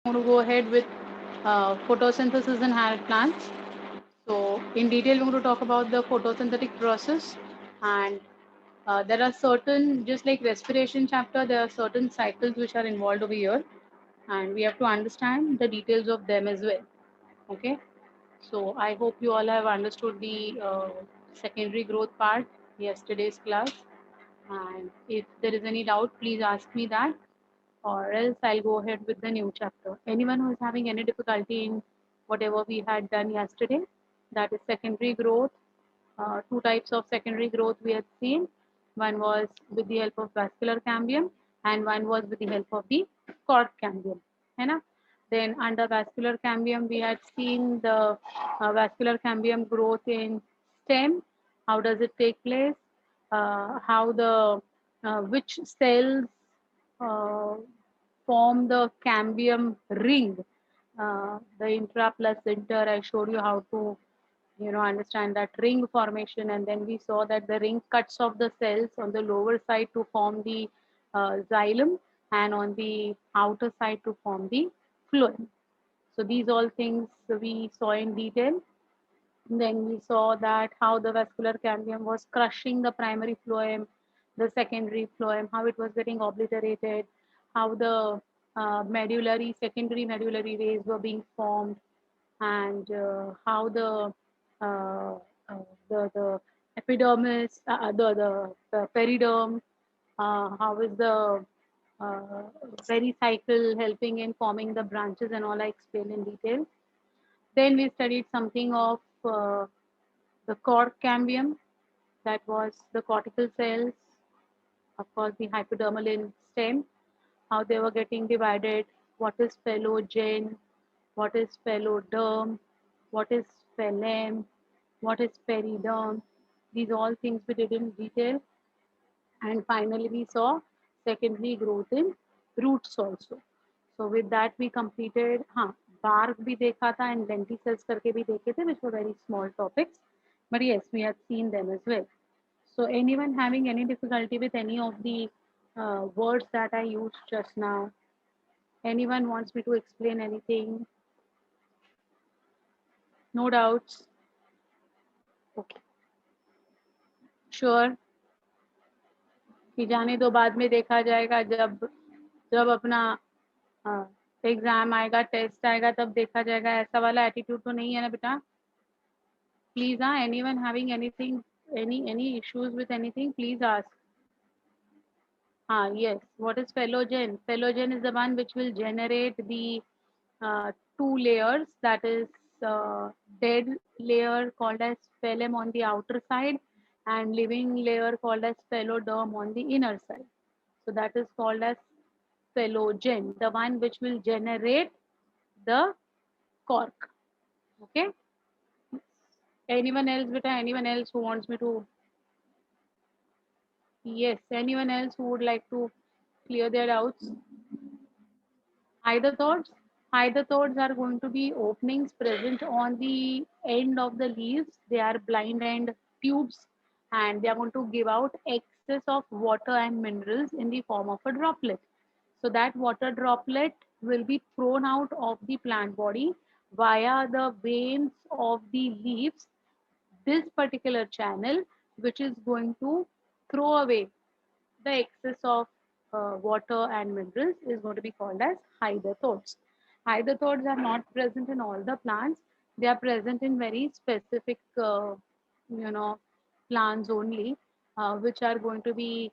going to go ahead with photosynthesis in higher plants. So, in detail, we're going to talk about the photosynthetic process, and there are certain, just like respiration chapter, there are certain cycles which are involved over here, and we have to understand the details of them as well. Okay, so I hope you all have understood the secondary growth part yesterday's class, and if there is any doubt, please ask me that, or else I'll go ahead with the new chapter. Anyone who is having any difficulty in whatever we had done yesterday, that is secondary growth. Two types of secondary growth we had seen. One was with the help of vascular cambium, and one was with the help of the cork cambium. है ना? Then under vascular cambium, we had seen the vascular cambium growth in stem. How does it take place? How the which cells uh, form the cambium ring, the intraplacental. I showed you how to, understand that ring formation, and then we saw that the ring cuts off the cells on the lower side to form the xylem, and on the outer side to form the phloem. So these all things we saw in detail. Then we saw that how the vascular cambium was crushing the primary phloem, the secondary phloem, how it was getting obliterated, how the secondary medullary rays were being formed, and how uh, the epidermis, the periderm, how is the uh, pericycle helping in forming the branches and all I explained in detail. Then we studied something of the cork cambium, that was the cortical cells, of course, the hypodermal in stem, how they were getting divided, what is phelogen, what is pheloderm, what is phloem, what is periderm. These all things we did in detail. And finally, we saw secondary growth in roots also. So with that, we completed, bark भी देखा था and lenticels करके भी देखे थे, which were very small topics. But yes, we have seen them as well. So anyone having any difficulty with any of the words that I used just now? Anyone wants me to explain anything? No doubts? Okay. Sure. कि जाने दो, बाद में देखा जाएगा, जब जब अपना एग्जाम आएगा, टेस्ट आएगा, तब देखा जाएगा, ऐसा वाला एटीट्यूड तो नहीं है ना बेटा? प्लीज, हाँ, anyone having anything, any issues with anything, please ask. Yes, what is phelogen? Phelogen is the one which will generate the two layers, that is dead layer called as phloem on the outer side, and living layer called as pheloderm on the inner side. So that is called as phelogen, the one which will generate the cork. Okay. Anyone else, beta? Anyone else who wants me to? Yes. Anyone else who would like to clear their doubts? Hydathodes. Hydathodes are going to be openings present on the end of the leaves. They are blind end tubes, and they are going to give out excess of water and minerals in the form of a droplet. So that water droplet will be thrown out of the plant body via the veins of the leaves, this particular channel, which is going to throw away the excess of water and minerals, is going to be called as hydrathodes. Hydrathodes are not present in all the plants. They are present in very specific, you know, plants only, which are going to be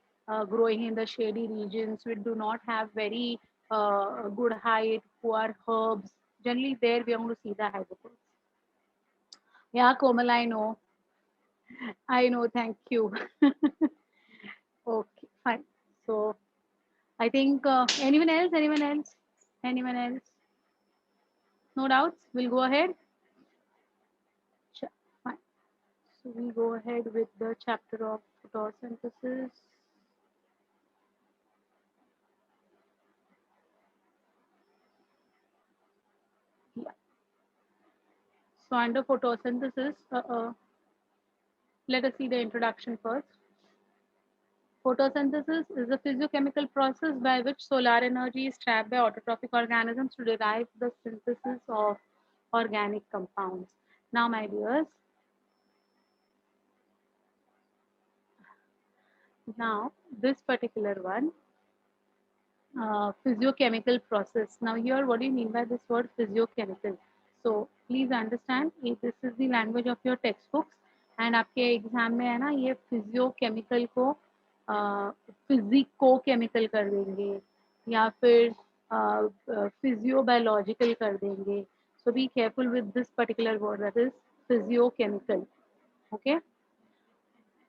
growing in the shady regions, which do not have very good height, who are herbs. Generally, there we are going to see the hydrathodes. Yeah, Komal, I know. I know. Thank you. Okay, fine. So I think anyone else? Anyone else? Anyone else? No doubts. We'll go ahead. Sure. Fine. So we go ahead with the chapter of photosynthesis. Yeah. So under photosynthesis, let us see the introduction first. Photosynthesis is a physiochemical process by which solar energy is trapped by autotrophic organisms to derive the synthesis of organic compounds. Now, my dears, now this particular one, physiochemical process. Now, here, what do you mean by this word physiochemical? So, please understand, this is the language of your textbooks, and आपके exam में है ना ये physiochemical को physico chemical कर देंगे या फिर फिजियोबायोलॉजिकल कर देंगे. So be careful with this particular word, that is physiochemical. Okay.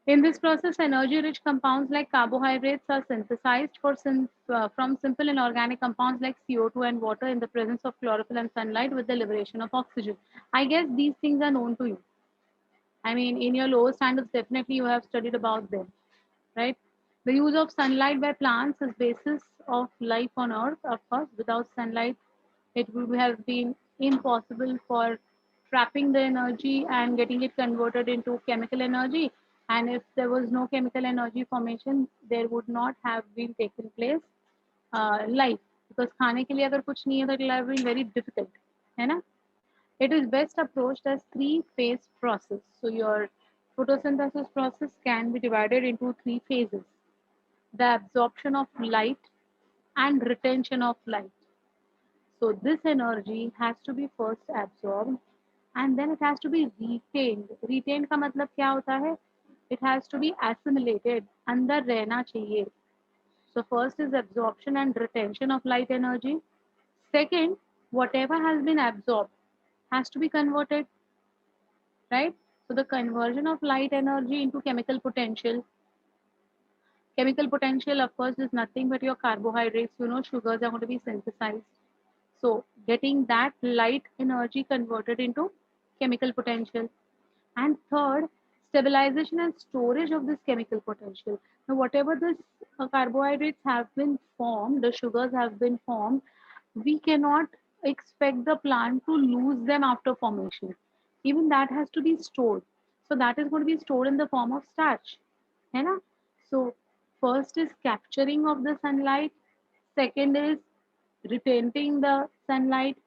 In this process, energy-rich compounds like carbohydrates are synthesized from simple inorganic compounds like CO2 and water in the presence of chlorophyll and sunlight with the liberation of oxygen. I guess these things are known to you. I mean, in your lower standards, definitely you have studied about them, right? The use of sunlight by plants is basis of life on Earth. Of course, without sunlight, it would have been impossible for trapping the energy and getting it converted into chemical energy. And if there was no chemical energy formation, there would not have been taken place life. Because खाने के लिए अगर कुछ नहीं है, तो it will have been very difficult, है ना? It is best approached as three-phase process. So your photosynthesis process can be divided into three phases: the absorption of light and retention of light. So this energy has to be first absorbed and then it has to be retained. Retained का मतलब क्या होता है? It has to be assimilated. अंदर रहना चाहिए. So first is absorption and retention of light energy. Second, whatever has been absorbed has to be converted, right? So the conversion of light energy into chemical potential. Chemical potential, of course, is nothing but your carbohydrates. You know, sugars are going to be synthesized. So getting that light energy converted into chemical potential. And third, stabilization and storage of this chemical potential. Now, whatever this carbohydrates have been formed, the sugars have been formed, we cannot expect the plant to lose them after formation. Even that has to be stored. So that is going to be stored in the form of starch. है ना? So first is capturing of the sunlight. Second is retaining the sunlight.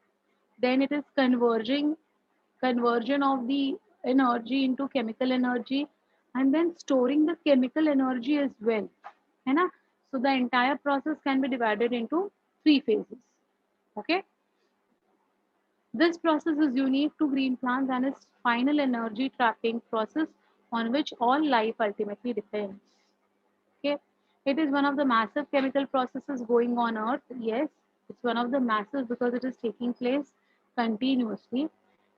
Then it is conversion of the energy into chemical energy, and then storing the chemical energy as well, है ना? So the entire process can be divided into three phases. Okay. This process is unique to green plants and is final energy trapping process on which all life ultimately depends. Okay. It is one of the massive chemical processes going on Earth. Yes, it's one of the massive because it is taking place continuously.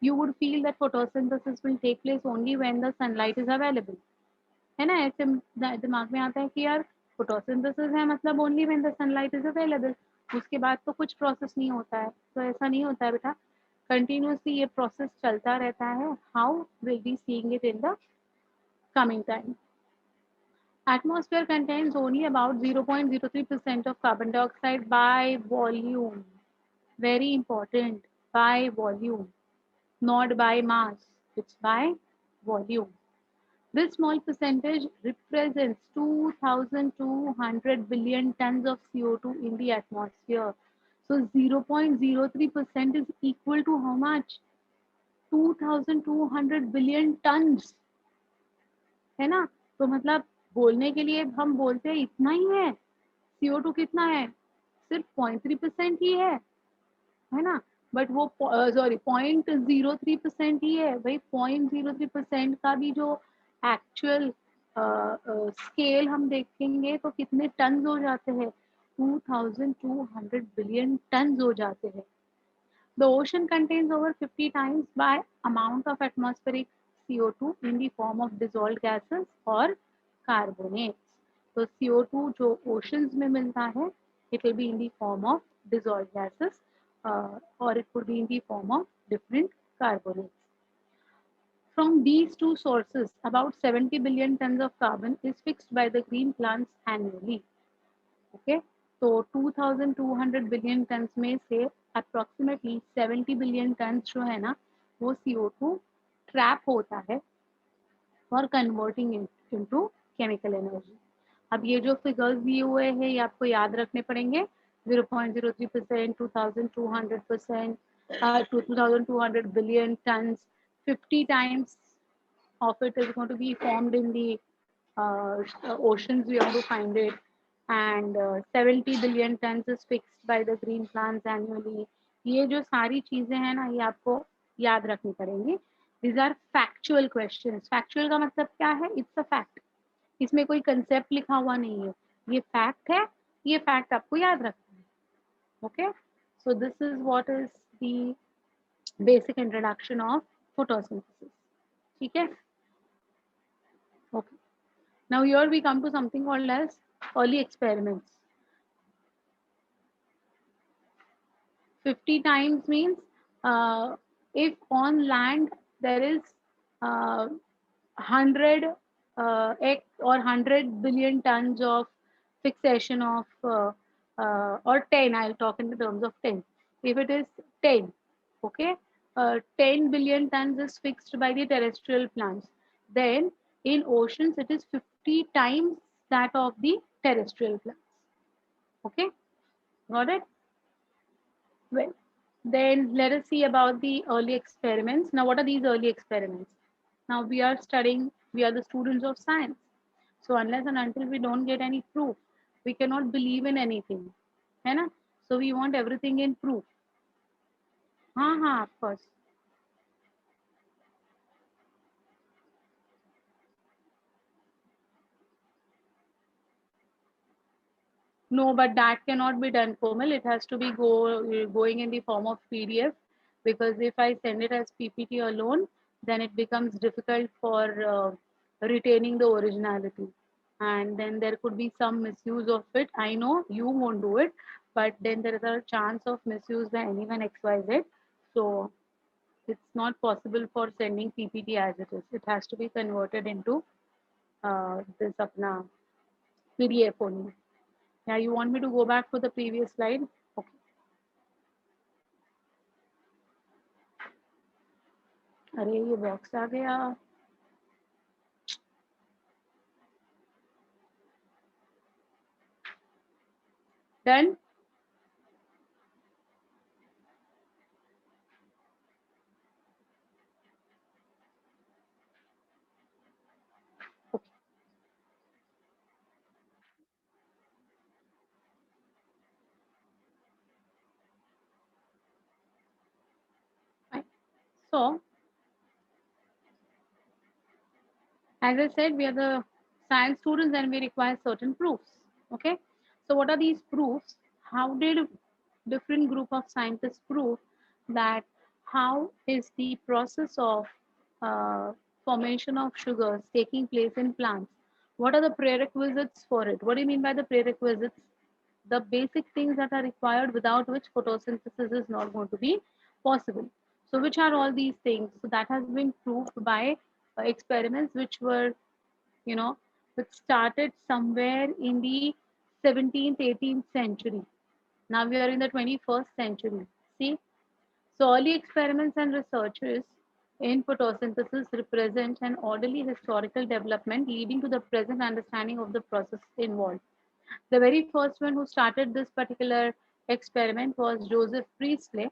You would feel that photosynthesis will take place only when the sunlight is available. है ना? ऐसे दिमाग में आता है कि यार photosynthesis है मतलब only when the sunlight is available. उसके बाद तो कुछ process नहीं होता है. तो ऐसा नहीं होता है बेटा. Continuously ये process चलता रहता है. How we'll be seeing it in the coming time. Atmosphere contains only about 0.03% of carbon dioxide by volume. Very important, by volume, not by mass. It's by volume. This small percentage represents 2,200 billion tons of CO2 in the atmosphere. So 0.03% is equal to how much? 2,200 billion tons. है ना? तो मतलब बोलने के लिए हम बोलते हैं इतना ही है. CO2 कितना है? सिर्फ 0.3% ही है ना? बट वो सॉरी 0.03% ही है भाई. 0.03% का भी जो एक्चुअल स्केल हम देखेंगे तो कितने टन हो जाते हैं? 2,200 बिलियन टन हो जाते हैं. The ocean contains over 50 times by amount of atmospheric CO2 in the form of dissolved gases or carbonates. So CO2 जो oceans में मिलता है, it will be in the form of dissolved gases or it could be in the form of different carbonates. From these two sources, about 70 billion tons of carbon is fixed by the green plants annually. Okay, तो 2,200 billion turns में से approximately 70 billion turns जो है ना वो CO2 trap होता है for converting into chemical energy. अब ये जो फिगर्स दिए हुए हैं ये आपको याद रखने पड़ेंगे. 0.03%, 2200%, 2200 billion tons, 50 times of it is going to be formed in the oceans. We have to find it, and 70 billion tons is fixed by the green plants annually. ये जो सारी चीजें हैं ना ये आपको याद रखनी पड़ेंगी. These are factual questions. Factual का मतलब क्या है? It's a fact. इसमें कोई कंसेप्ट लिखा हुआ नहीं है. ये फैक्ट है. ये फैक्ट आपको याद रखना है. Okay? So this is what is the basic introduction of photosynthesis. ठीक है? Okay. Now here we come to something called as early experiments. 50 times means if on land there is 100 X or 100 billion tons of fixation of or 10, I'll talk in the terms of 10. If it is 10, okay, 10 billion tons is fixed by the terrestrial plants. Then in oceans it is 50 times that of the terrestrial plants. Okay, got it? Well, then let us see about the early experiments. Now, what are these early experiments? Now, we are studying, we are the students of science. So, unless and until we don't get any proof, we cannot believe in anything. है ना? So, we want everything in proof. हाँ, of course. No, but that cannot be done, Komal. It has to be going in the form of PDF, because if I send it as PPT alone, then it becomes difficult for retaining the originality. And then there could be some misuse of it. I know you won't do it, but then there is a chance of misuse by anyone XYZ. So it's not possible for sending PPT as it is. It has to be converted into this apna PDF only. Yeah, you want me to go back to the previous slide? Okay. अरे ये box आ गया. Done? Okay. Fine. So, as I said, we are the science students and we require certain proofs. Okay. So, what are these proofs? How did different group of scientists prove that how is the process of uh, formation of sugars taking place in plants? What are the prerequisites for it? What do you mean by the prerequisites? The basic things that are required without which photosynthesis is not going to be possible. So, which are all these things? So, that has been proved by experiments which were, you know, which started somewhere in the 17th, 18th century. Now we are in the 21st century. See, so early experiments and researches in photosynthesis represent an orderly historical development leading to the present understanding of the process involved. The very first one who started this particular experiment was Joseph Priestley.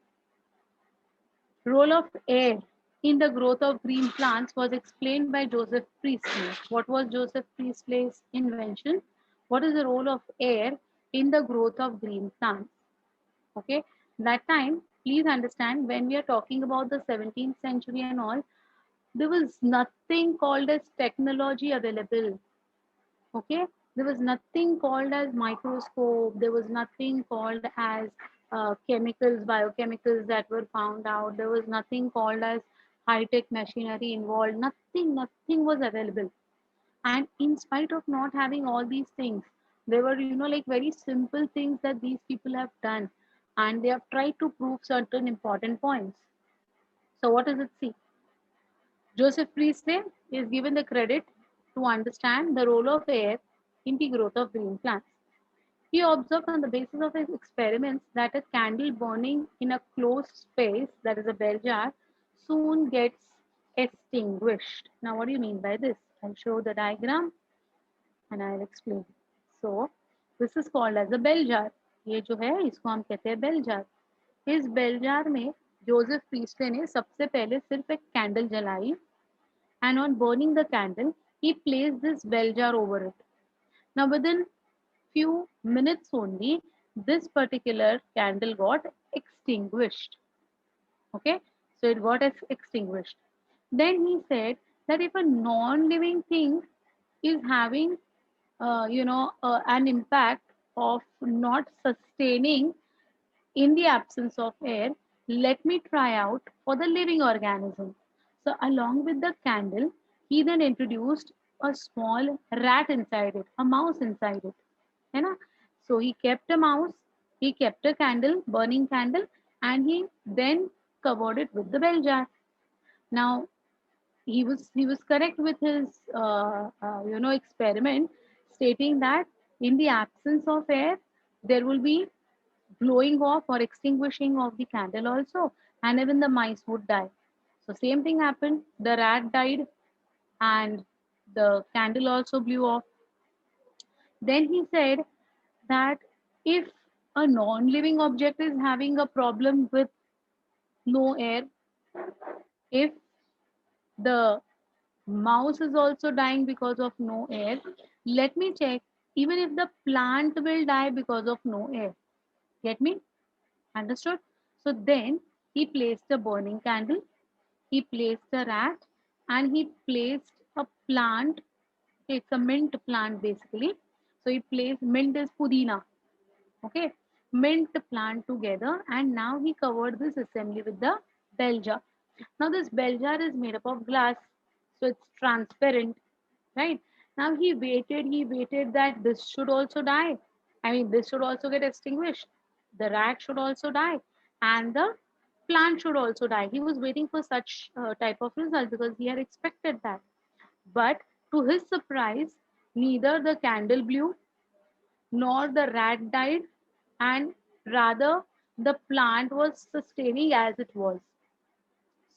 Role of air in the growth of green plants was explained by Joseph Priestley. What was Joseph Priestley's invention? What is the role of air in the growth of green plants? Okay, that time, please understand, when we are talking about the 17th century and all, there was nothing called as technology available. Okay, there was nothing called as microscope, there was nothing called as chemicals, biochemicals that were found out, there was nothing called as high-tech machinery involved, nothing was available. And in spite of not having all these things, they were, like very simple things that these people have done, and they have tried to prove certain important points. So what does it see? Joseph Priestley is given the credit to understand the role of air in the growth of green plants. He observed on the basis of his experiments that a candle burning in a closed space, that is a bell jar, soon gets extinguished. Now, what do you mean by this? I'll show the diagram and I'll explain. So this is called as a bell jar. ये जो है इसको हम कहते हैं bell jar. इस bell jar में Joseph Priestley ने सबसे पहले सिर्फ एक कैंडल जलाई, and on burning the candle he placed this bell jar over it. Now within few minutes only this particular candle got extinguished. Okay, so it got extinguished. Then he said that if a non-living thing is having an impact of not sustaining in the absence of air, let me try out for the living organism. So along with the candle he then introduced a small rat inside it, a mouse inside it, है ना. So he kept a mouse, he kept a candle, burning candle, and he then covered it with the bell jar. Now he was correct with his experiment, stating that in the absence of air there will be blowing off or extinguishing of the candle also, and even the mice would die. So same thing happened, the rat died and the candle also blew off. Then he said that if a non-living object is having a problem with no air, if the mouse is also dying because of no air, let me check even if the plant will die because of no air. Get me? Understood? So then he placed a burning candle, he placed a rat, and he placed a plant. It's a mint plant basically. So he placed mint is pudina. Okay, mint plant together, and now he covered this assembly with the bell jar. Now this bell jar is made up of glass, so it's transparent, right? Now he waited that this should also die. I mean, this should also get extinguished. The rat should also die, and the plant should also die. He was waiting for such type of result because he had expected that. But to his surprise, neither the candle blew nor the rat died, and rather the plant was sustaining as it was.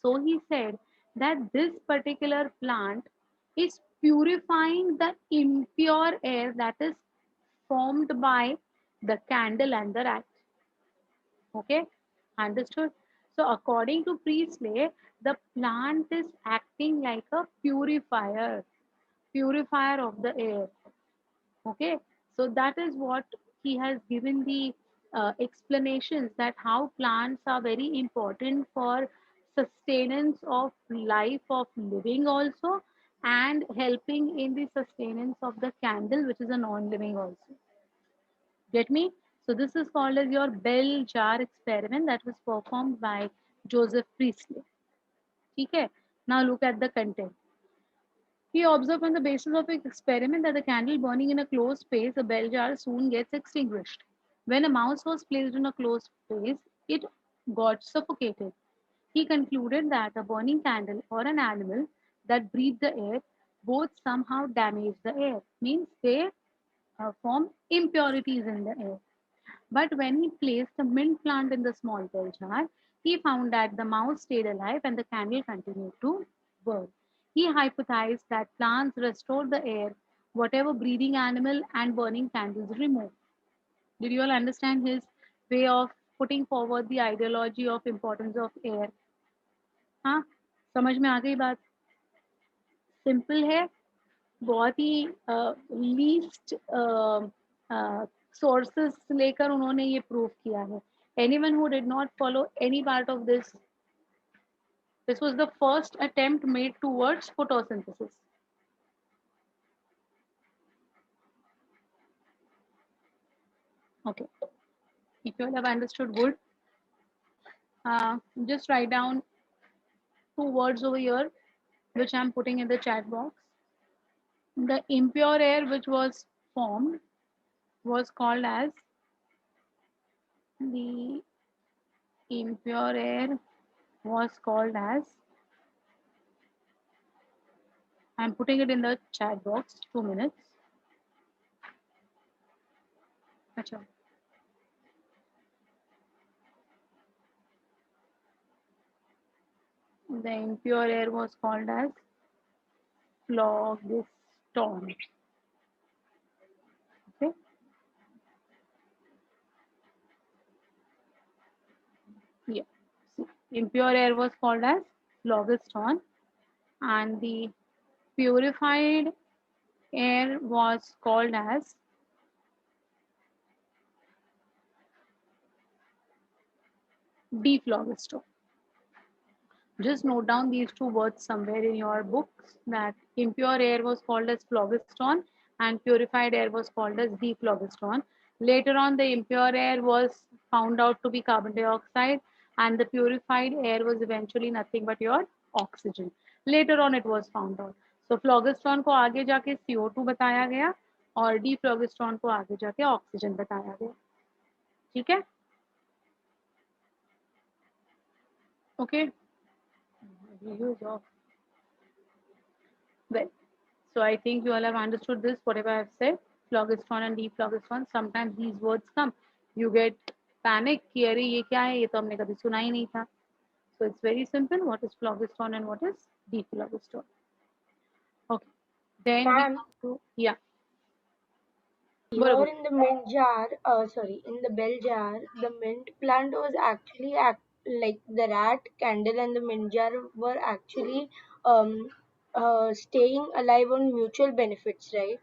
So he said that this particular plant is purifying the impure air that is formed by the candle and the rat. Okay, understood? So according to Priestley, the plant is acting like a purifier of the air. Okay, so that is what he has given the explanations, that how plants are very important for sustenance of life of living also, and helping in the sustenance of the candle, which is a non-living also. Get me? So this is called as your bell jar experiment that was performed by Joseph Priestley. Okay, now look at the content. He observed on the basis of his experiment that the candle burning in a closed space, a bell jar, soon gets extinguished. When a mouse was placed in a closed space, it got suffocated. He concluded that a burning candle or an animal that breathed the air both somehow damage the air, means they form impurities in the air. But when he placed a mint plant in the small bell jar, he found that the mouse stayed alive and the candle continued to burn. He hypothesized that plants restore the air, whatever breathing animal and burning candles remove. Did you all understand his way of putting forward the ideology of importance of air? हाँ, समझ में आ गई बात? Simple है, बहुत ही least sources लेकर उन्होंने ये प्रूव किया है. Anyone who did not follow any part of this, this was the first attempt made towards photosynthesis. Okay, if you all have understood, good. Just write down two words over here, which I'm putting in the chat box. The impure air which was formed was called as the impure air was called as, I'm putting it in the chat box, 2 minutes. Achha. The impure air was called as phlogiston. Okay. impure air was called as phlogiston, and the purified air was called as dephlogiston. Just note down these two words somewhere in your books, that impure air was called as phlogiston and purified air was called as dephlogiston. Later on, the impure air was found out to be carbon dioxide, and the purified air was eventually nothing but your oxygen. Later on, it was found out. So phlogiston को आगे जाके CO2 बताया गया और dephlogiston को आगे जाके oxygen बताया गया. ठीक है? Okay. Use of well. So I think you all have understood this, whatever I have said. Phlogiston and dephlogiston. Sometimes these words come. You get panic कि अरे ये क्या है, ये तो हमने कभी सुना ही नहीं था. So it's very simple. What is phlogiston and what is dephlogiston? Okay. Then we Ma'am, come to, yeah. here in the mint jar, in the bell jar, the mint plant was actually like the rat, candle, and the mint jar were actually um, staying alive on mutual benefits, right?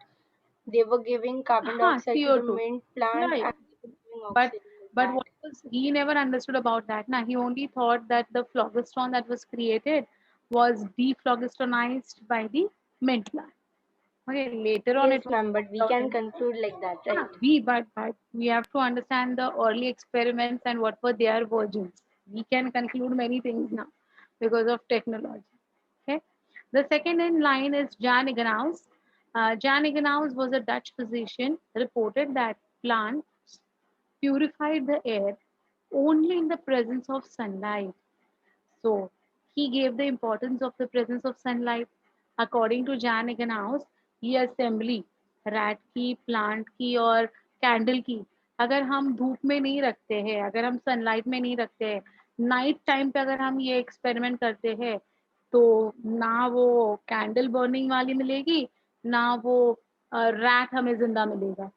They were giving carbon Huh, dioxide to the CO2. mint plant Right. and giving But oxygen like but that. what was he never understood about that? Now he only thought that the phlogiston that was created was dephlogistonized by the mint plant. Okay, later on Yes, it was ma'am, but we found out can in, conclude like that, yeah, right? but we have to understand the early experiments and what were their versions. We can conclude many things now because of technology. Okay. The second in line is Jan Egenhaus. Jan Egenhaus was a Dutch physician, reported that plants purified the air only in the presence of sunlight. So he gave the importance of the presence of sunlight. According to Jan Egenhaus, ये assembly rat की, plant की और candle की, अगर हम धूप में नहीं रखते हैं, अगर हम sunlight में नहीं रखते हैं, नाइट टाइम पे अगर हम ये एक्सपेरिमेंट करते हैं, तो ना वो कैंडल बर्निंग वाली मिलेगी, ना वो रैट हमें जिंदा मिलेगा,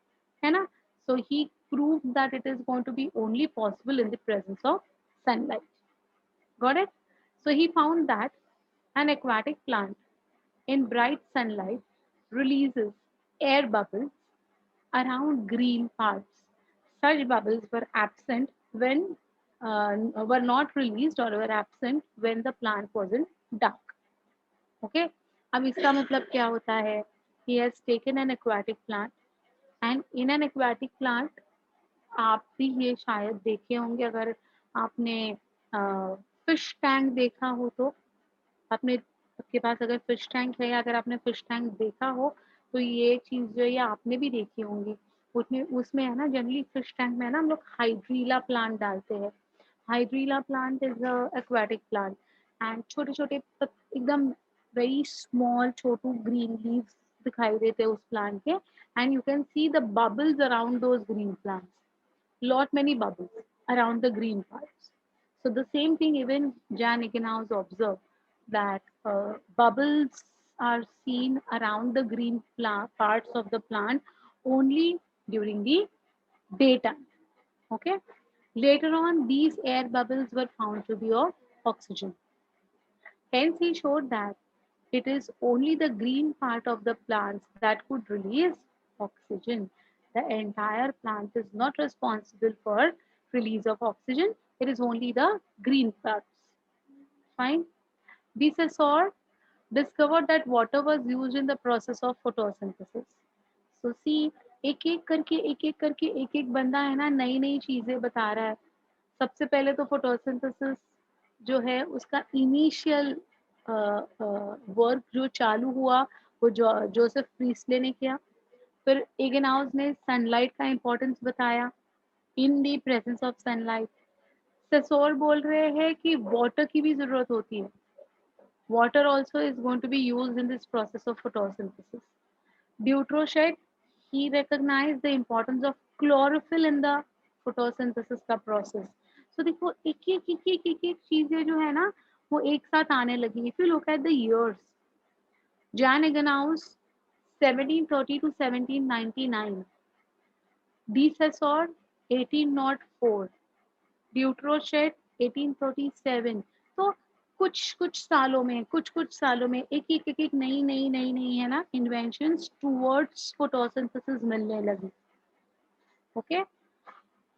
है ना? So he proved that it is going to be only possible in the presence of sunlight. Got it? So he found that an aquatic plant in bright sunlight releases air bubbles around green parts. Such bubbles were absent when were not released or were absent when the plant was in dark. Okay. अब इसका मतलब क्या होता है? He has taken an aquatic plant and in an aquatic plant आप भी ये शायद देखे होंगे, अगर आपने फिश टैंक देखा हो तो, आपने आपके पास अगर फिश टैंक है या अगर आपने फिश टैंक देखा हो तो ये चीज़ जो है ये आपने भी देखी होंगी. उसमें उसमें है ना, जनरली फिश टैंक में है ना, हम लोग हाइड्रीला प्लांट डालते हैं. Hydrilla plant is a aquatic plant and छोटे छोटे एकदम वेरी स्मॉल छोटू ग्रीन लीव्स दिखाई देते हैं उस प्लांट के, and you can see the bubbles around those green plants, lot many bubbles around the green parts. So the same thing even Jan Egenhaus observed, that bubbles are seen around the green parts of the plant only during the daytime. Okay. Later on, these air bubbles were found to be of oxygen. Hence, he showed that it is only the green part of the plants that could release oxygen. The entire plant is not responsible for release of oxygen. It is only the green parts. Fine. Desessor discovered that water was used in the process of photosynthesis. So see, एक एक बंदा है ना, नई नई चीजें बता रहा है. सबसे पहले तो फोटोसिंथेसिस जो है उसका इनिशियल वर्क जो चालू हुआ वो जोसेफ प्रीस्ले ने किया. फिर एगेनाउज ने सनलाइट का इम्पोर्टेंस बताया, इन दी प्रेजेंस ऑफ सनलाइट. सेसोर बोल रहे हैं कि वाटर की भी जरूरत होती है. Water also is going to be use in this process of photosynthesis. Dutroshed, he recognized the importance of chlorophyll in the photosynthesis का process. So देखो एक चीजें जो है ना वो एक साथ आने लगी. If you look at the years, Jan Egenhaus 1730 to 1799, Desessor 1804, Dutroshed 1837। तो कुछ कुछ सालों में एक नई है ना इन्वेंशंस टुवर्ड्स फोटोसिंथेसिस मिलने लगी. Okay,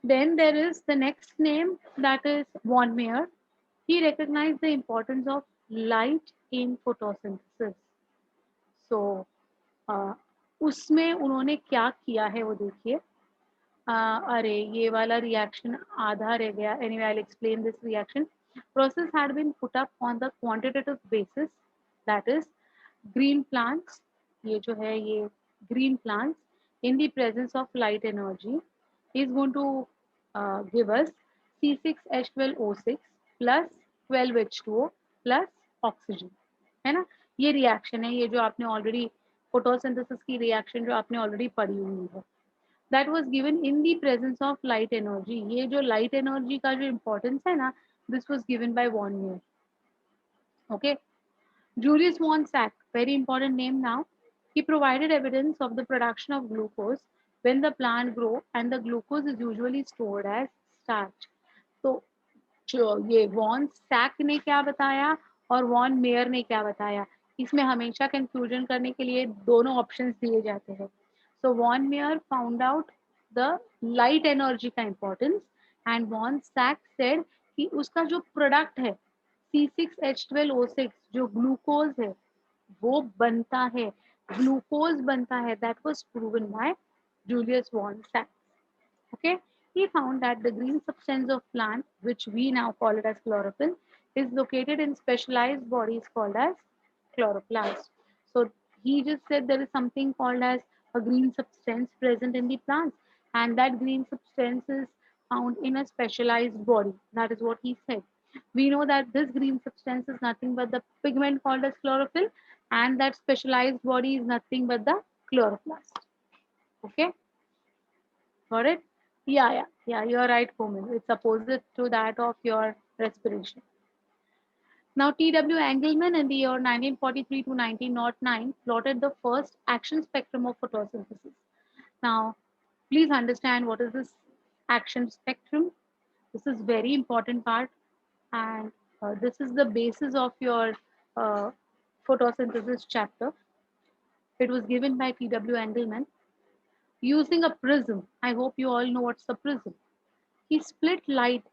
then there is the next name, that is von Meyer. He recognized the importance of light in photosynthesis. So उसमें उन्होंने क्या किया है वो देखिए. अरे ये वाला रिएक्शन आधा रह गया. Anyway, I'll explain this reaction. Process had been put up on the quantitative basis, that is green plants, ये जो है ये green plants in the presence of light energy is going to give us C6H12O6 plus 12H2O plus oxygen, है ना. ये reaction है, ये जो आपने ऑलरेडी फोटोसिंथेसिस की रिएक्शन जो आपने ऑलरेडी पढ़ी हुई है. That was given in the presence of light energy. ये जो light energy का जो importance है ना, this was given by von Neumann. Okay, Julius von Sack, very important name now. He provided evidence of the production of glucose when the plant grow, and the glucose is usually stored as starch. तो जो ये von sac ने क्या बताया और von mayor ने क्या बताया, इसमें हमेशा कंफ्यूजन करने के लिए दोनों ऑप्शंस दिए जाते हैं. So von Mayer found out the light energy का importance, and von Sachs said कि उसका जो प्रोडक्ट है C6H12O6 जो ग्लूकोज है वो बनता है, ग्लूकोज बनता है. That was proven by Julius von Sachs. Okay, he found that the green substance of plant, which we now call it as chlorophyll, is located in specialized bodies called as chloroplasts. So he just said there is something called as a green substance present in the plants, and that green substance is found in a specialized body. That is what he said. We know that this green substance is nothing but the pigment called as chlorophyll, and that specialized body is nothing but the chloroplast. Okay, got it? Yeah, you're right, Komal. It's opposite to that of your respiration. Now, T.W. Engelmann in the year 1943 to 1909 plotted the first action spectrum of photosynthesis. Now, please understand what is this action spectrum. This is very important part, and this is the basis of your uh, photosynthesis chapter. It was given by T.W. Engelmann using a prism. I hope you all know what's a prism. He split light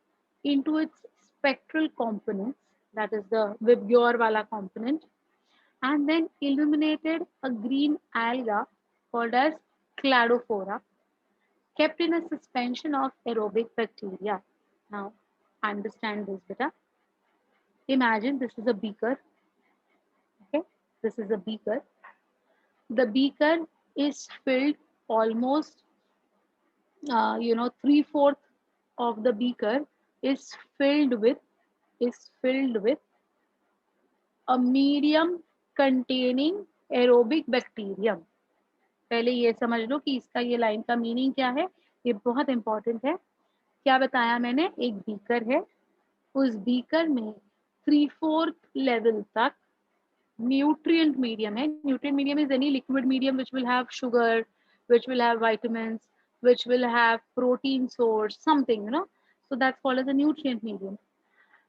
into its spectral components, that is the Vibgyor wala component, and then illuminated a green alga called as cladophora, kept in a suspension of aerobic bacteria. Now, understand this, beta. Imagine this is a beaker. Okay, this is a beaker. The beaker is filled almost, 3/4 of the beaker is filled with a medium containing aerobic bacterium. पहले ये समझ लो कि इसका ये line का meaning क्या है, ये बहुत इंपॉर्टेंट है. क्या बताया मैंने, एक बीकर है, उस बीकर में 3/4 लेवल तक न्यूट्रिएंट मीडियम है. Nutrient medium is any liquid medium which will have sugar, which will have vitamins, which will have protein source, something, So that's called as a nutrient medium.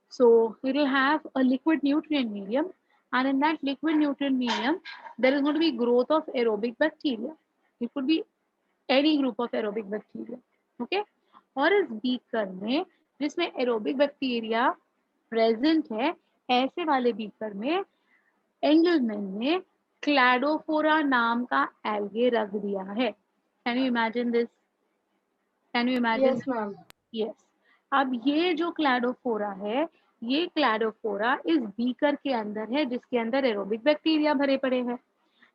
So it will have a liquid nutrient medium, and in that liquid nutrient medium, there is going to be growth of aerobic bacteria. It could be any group of aerobic bacteria. Okay, और इस beaker में जिसमें aerobic bacteria present है, ऐसे वाले beaker में Engelmann ने Cladophora नाम का एल्गे रख दिया है. Can you imagine this? Can you imagine? Yes, ma'am. Yes. अब ये जो क्लैडोफोरा है, ये क्लैडोफोरा इस बीकर के अंदर है जिसके अंदर एरोबिक बैक्टीरिया भरे पड़े हैं.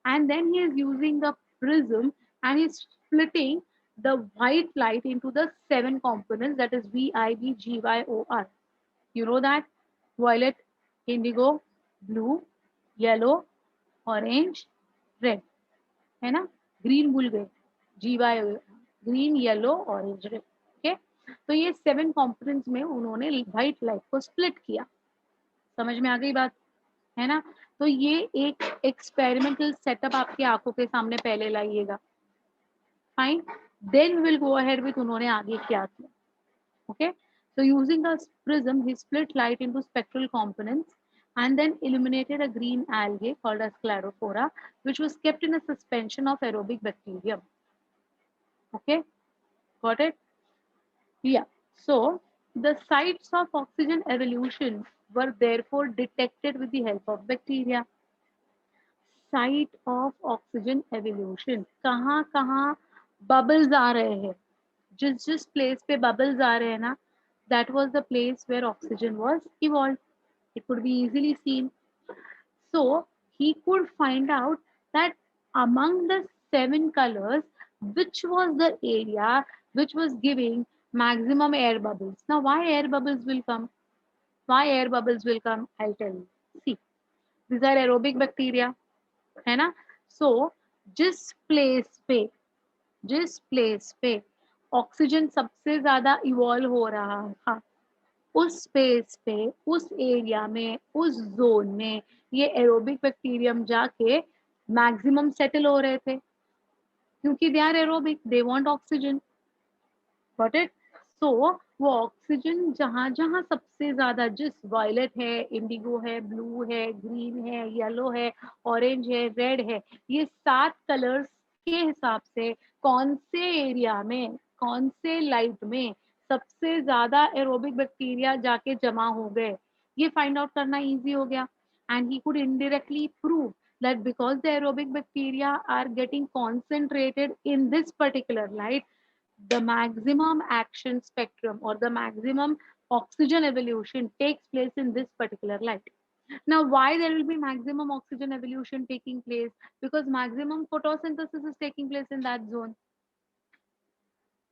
And then he is using the prism and he's splitting the white light into the 7 components, that is VIBGYOR. You know that? Violet, indigo, blue, yellow, orange, red. है ना? ग्रीन भूल गए, GYOR, green, yellow, orange, red. Okay, तो ये 7 components में उन्होंने white light को split किया. समझ में आ गई बात, है ना? तो ये एक एक्सपेरिमेंटल सेटअप आपकी आंखों के सामने पहले लाइएगा. Fine, then will go ahead with उन्होंने आगे क्या किया. Okay, So using a prism, he split light into spectral components and then illuminated a green algae called as cladophora, which was kept in a suspension of aerobic bacterium. Okay, got it? Yeah. So the sites of oxygen evolution were therefore detected with the help of bacteria. Site of oxygen evolution, कहाँ कहाँ bubbles आ रहे हैं, जिस place पे bubbles आ रहे हैं ना, that was the place where oxygen was evolved. It could be easily seen. So he could find out that among the 7 colors, which was the area which was giving maximum air bubbles. Now, why air bubbles will come? Why air bubbles will come? I'll tell you. See, these are aerobic bacteria, है ना? So, जिस place पे oxygen सबसे ज्यादा evolve हो रहा था, उस स्पेस पे, उस एरिया में, उस जोन में ये एरोबिक बैक्टीरियम जाके मैक्सिमम सेटल हो रहे थे, क्योंकि they are aerobic, they want oxygen. Got it? So वो ऑक्सीजन जहां जहां सबसे ज्यादा, जिस वायलेट है, इंडिगो है, ब्लू है, ग्रीन है, येलो है, ऑरेंज है, रेड है, ये 7 कलर्स के हिसाब से कौन से एरिया में, कौन से लाइट में सबसे ज्यादा एरोबिक बैक्टीरिया जाके जमा हो गए, ये फाइंड आउट करना इजी हो गया. And he could indirectly prove that because the aerobic bacteria are getting concentrated in this particular light, the maximum action spectrum or the maximum oxygen evolution takes place in this particular light. Now, why there will be maximum oxygen evolution taking place? Because maximum photosynthesis is taking place in that zone.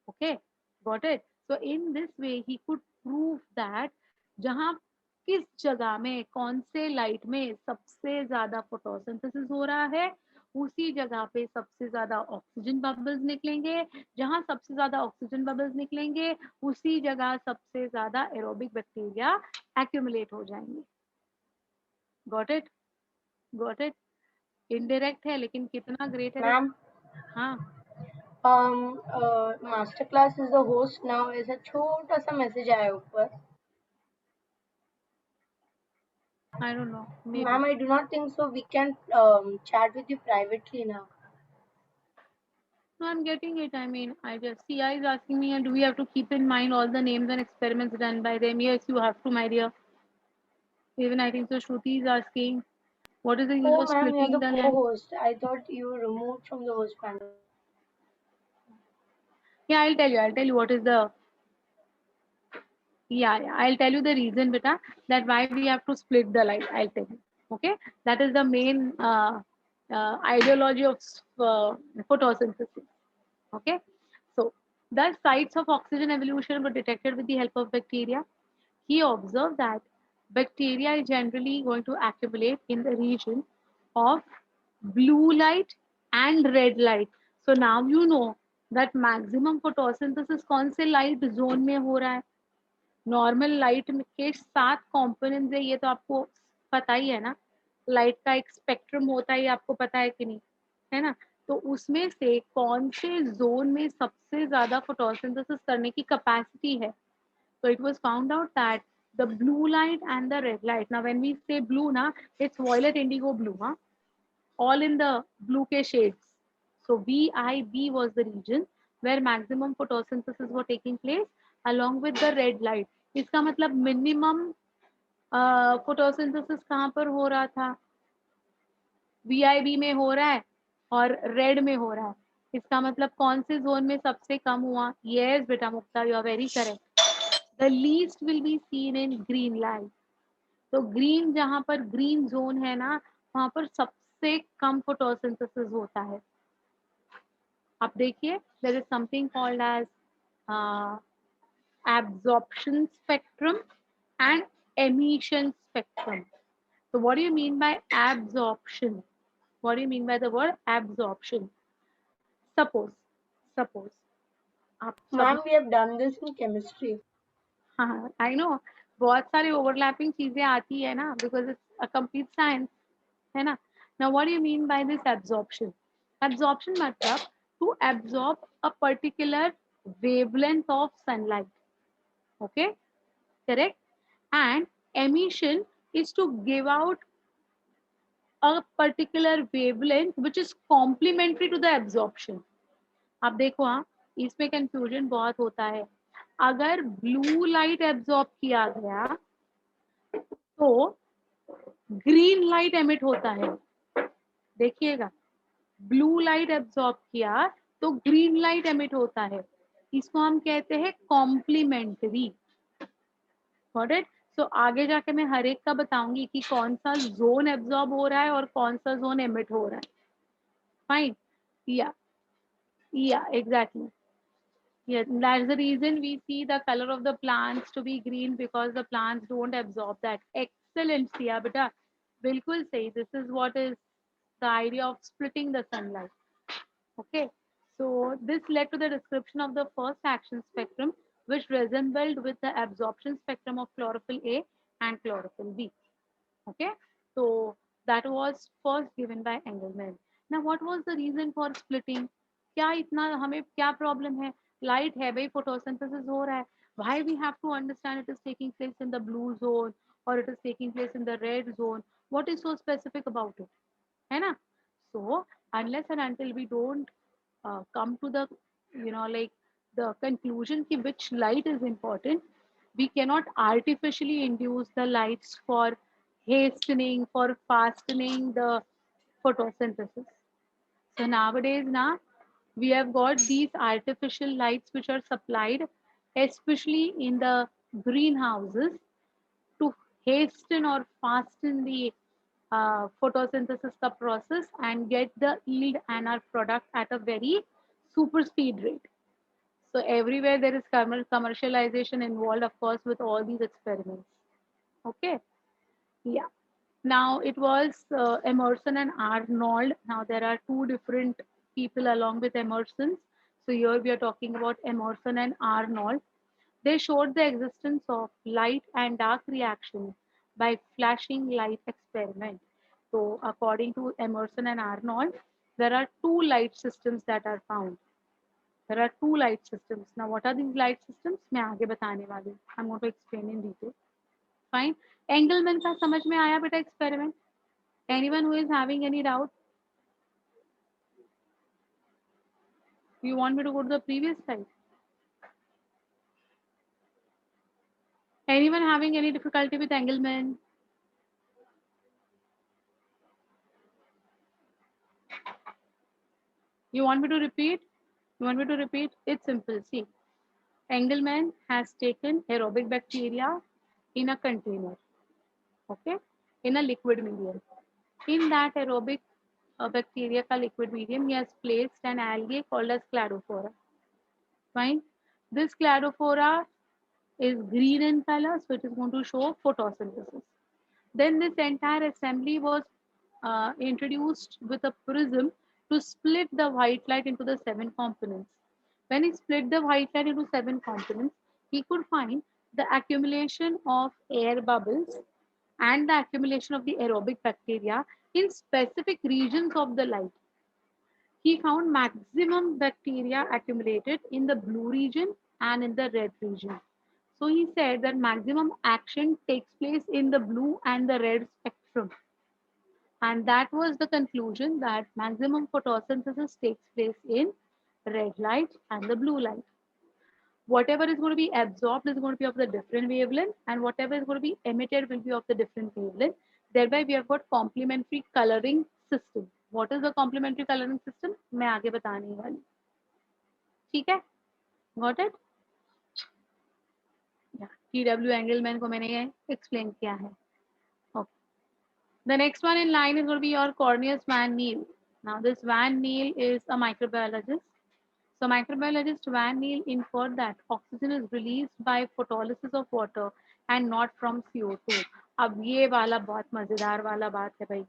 Okay, got it? So in this way, he could prove that जहाँ किस जगह में, कौन से light में सबसे ज्यादा photosynthesis हो रहा है, उसी जगह पे सबसे ज्यादा ऑक्सीजन बबल्स निकलेंगे. जहां सबसे ज्यादा ऑक्सीजन बबल्स निकलेंगे, उसी जगह सबसे ज्यादा एरोबिक बैक्टीरिया एक्यूमुलेट हो जाएंगे. Got it? Got it? Indirect है, लेकिन कितना ग्रेट है. मैम, हाँ, master class is the host now, ऐसा छोटा सा मैसेज आया ऊपर. I don't know, may be. Ma'am, I do not think so. We can chat with you privately now. No, I'm getting it. I mean, I just CI is asking me, and do we have to keep in mind all the names and experiments done by them? Yes, you have to, my dear. Even I think so. Shruti is asking, what is the use Oh, of ma'am, you're splitting the the land? co-host. I thought you were removed from the host panel. Yeah, I'll tell you. I'll tell you what is the. Yeah, I'll tell you the reason, beta, that why we have to split the light. I'll tell you. Okay, that is the main ideology of photosynthesis. Okay, so the sites of oxygen evolution were detected with the help of bacteria. He observed that bacteria is generally going to accumulate in the region of blue light and red light. So now you know that maximum photosynthesis कौन से light zone में हो रहा है. Normal light के 7 components है, ये तो आपको पता ही है ना. लाइट का एक स्पेक्ट्रम होता है, ये आपको पता है कि नहीं, है ना. तो उसमें से कौन से जोन में सबसे ज्यादा फोटोसिंथेसिस करने की कैपेसिटी है. So it was found out that the blue light and the red light. Now, when we say blue, na, it's violet, indigo, blue, huh? All in the blue ke shades. So VIB was the region where maximum photosynthesis was taking place along with the red light. इसका मतलब minimum photosynthesis कहाँ पर हो रहा था? VIB में हो रहा है और रेड में हो रहा है. इसका मतलब कौन से जोन में सबसे कम हुआ? Yes, बेटा मुक्ता, you are very correct. The least will be seen in green light. तो ग्रीन, जहां पर ग्रीन जोन है ना, वहां पर सबसे कम फोटोसिंथेसिस होता है. आप देखिए, there is something called as absorption spectrum and emission spectrum. So what do you mean by absorption? What do you mean by the word absorption? Suppose आप सब. Ma'am, we have done this in chemistry. हाँ, I know. बहुत सारे overlapping चीजें आती है ना, because it's a complete science, है ना. Now what do you mean by this absorption? Absorption मतलब to absorb a particular wavelength of sunlight. Okay, correct? And emission is to give out a particular wavelength which is complementary to the absorption. अब देखो हाँ, इसमें confusion बहुत होता है. अगर blue light absorb किया गया तो ग्रीन लाइट एमिट होता है. देखिएगा, ब्लू लाइट एब्जॉर्ब किया तो ग्रीन लाइट एमिट होता है. इसको हम कहते हैं कॉम्प्लीमेंट्री. Got it? सो आगे जाके मैं हर एक का बताऊंगी कि कौन सा जोन एब्जॉर्ब हो रहा है और कौन सा जोन एमिट हो रहा है. फाइन. या exactly. Yes, that's the reason we see the color of the plants to be green, because the plants don't absorb that. Excellent, Sia, beta. Bilkul sahi. This is what is the idea of splitting the sunlight. Okay. So this led to the description of the first action spectrum, which resembled with the absorption spectrum of chlorophyll A and chlorophyll B. Okay. So that was first given by Engelmann. Now, what was the reason for splitting? क्या इतना हमें क्या problem है? Light है भाई, photosynthesis हो रहा है. Why we have to understand it is taking place in the blue zone or it is taking place in the red zone? What is so specific about it? है ना? So unless and until we don't come to the, like the conclusion ki which light is important, we cannot artificially induce the lights for hastening, for fastening the photosynthesis. So nowadays now we have got these artificial lights which are supplied especially in the greenhouses to hasten or fasten the photosynthesis the process and get the yield and our product at a very super speed rate. So everywhere there is commercialization involved, of course, with all these experiments. Okay. Yeah. Now it was Emerson and Arnold. Now there are two different people along with Emerson. So here we are talking about Emerson and Arnold. They showed the existence of light and dark reaction by flashing light experiment. So according to Emerson and Arnold, there are two light systems that are found. There are two light systems. Now what are these light systems? मैं आगे बताने वाली हूँ. I'm going to explain in detail. Fine. Engelmann का समझ में आया बेटा experiment? Anyone who is having any doubt? You want me to go to the previous slide? Anyone having any difficulty with Engelmann? You want me to repeat? You want me to repeat? It's simple. See, Engelmann has taken aerobic bacteria in a container, okay, in a liquid medium. In that aerobic bacteria ka liquid medium, he has placed an algae called as cladophora. Fine. This cladophora is green in color, so it is going to show photosynthesis. Then this entire assembly was introduced with a prism to split the white light into the 7 components. When he split the white light into 7 components, he could find the accumulation of air bubbles and the accumulation of the aerobic bacteria in specific regions of the light. He found maximum bacteria accumulated in the blue region and in the red region. So he said that maximum action takes place in the blue and the red spectrum. And that was the conclusion, that maximum photosynthesis takes place in red light and the blue light. Whatever is going to be absorbed is going to be of the different wavelength, and whatever is going to be emitted will be of the different wavelength. Thereby, we have got complementary coloring system. What is the complementary coloring system? मैं आगे बताने वाली. ठीक है? Got it? Yeah. T.W. Engelmann को मैंने explain किया है. Okay. The next one in line is going to be your Cornelius Van Neel. Now, this Van Neel is a microbiologist. So microbiologist Van Neel inferred that oxygen is released by photolysis of water and not from CO2. अब ये वाला बहुत मजेदार वाला बात है भाई.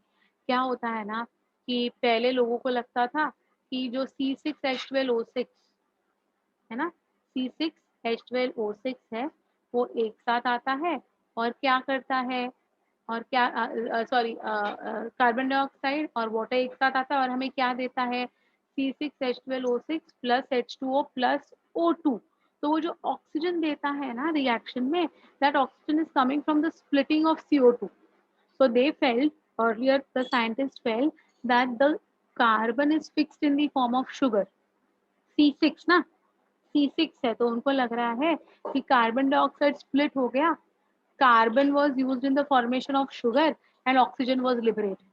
क्या होता है ना कि पहले लोगों को लगता था कि जो C6H12O6 है ना, C6H12O6 है, वो एक साथ आता है और क्या करता है, और क्या सॉरी कार्बन डाइऑक्साइड और वाटर एक साथ आता है और हमें क्या देता है, C6H12O6 plus H2O plus O2. तो वो जो ऑक्सीजन देता है ना रिएक्शन में, that oxygen is coming from the splitting of CO2. So they felt, earlier the scientists felt that the carbon is fixed in the form of sugar, C6 ना, C6 है, तो उनको लग रहा है कि कार्बन डाइऑक्साइड स्प्लिट हो गया, carbon was used in the formation of sugar and oxygen was liberated.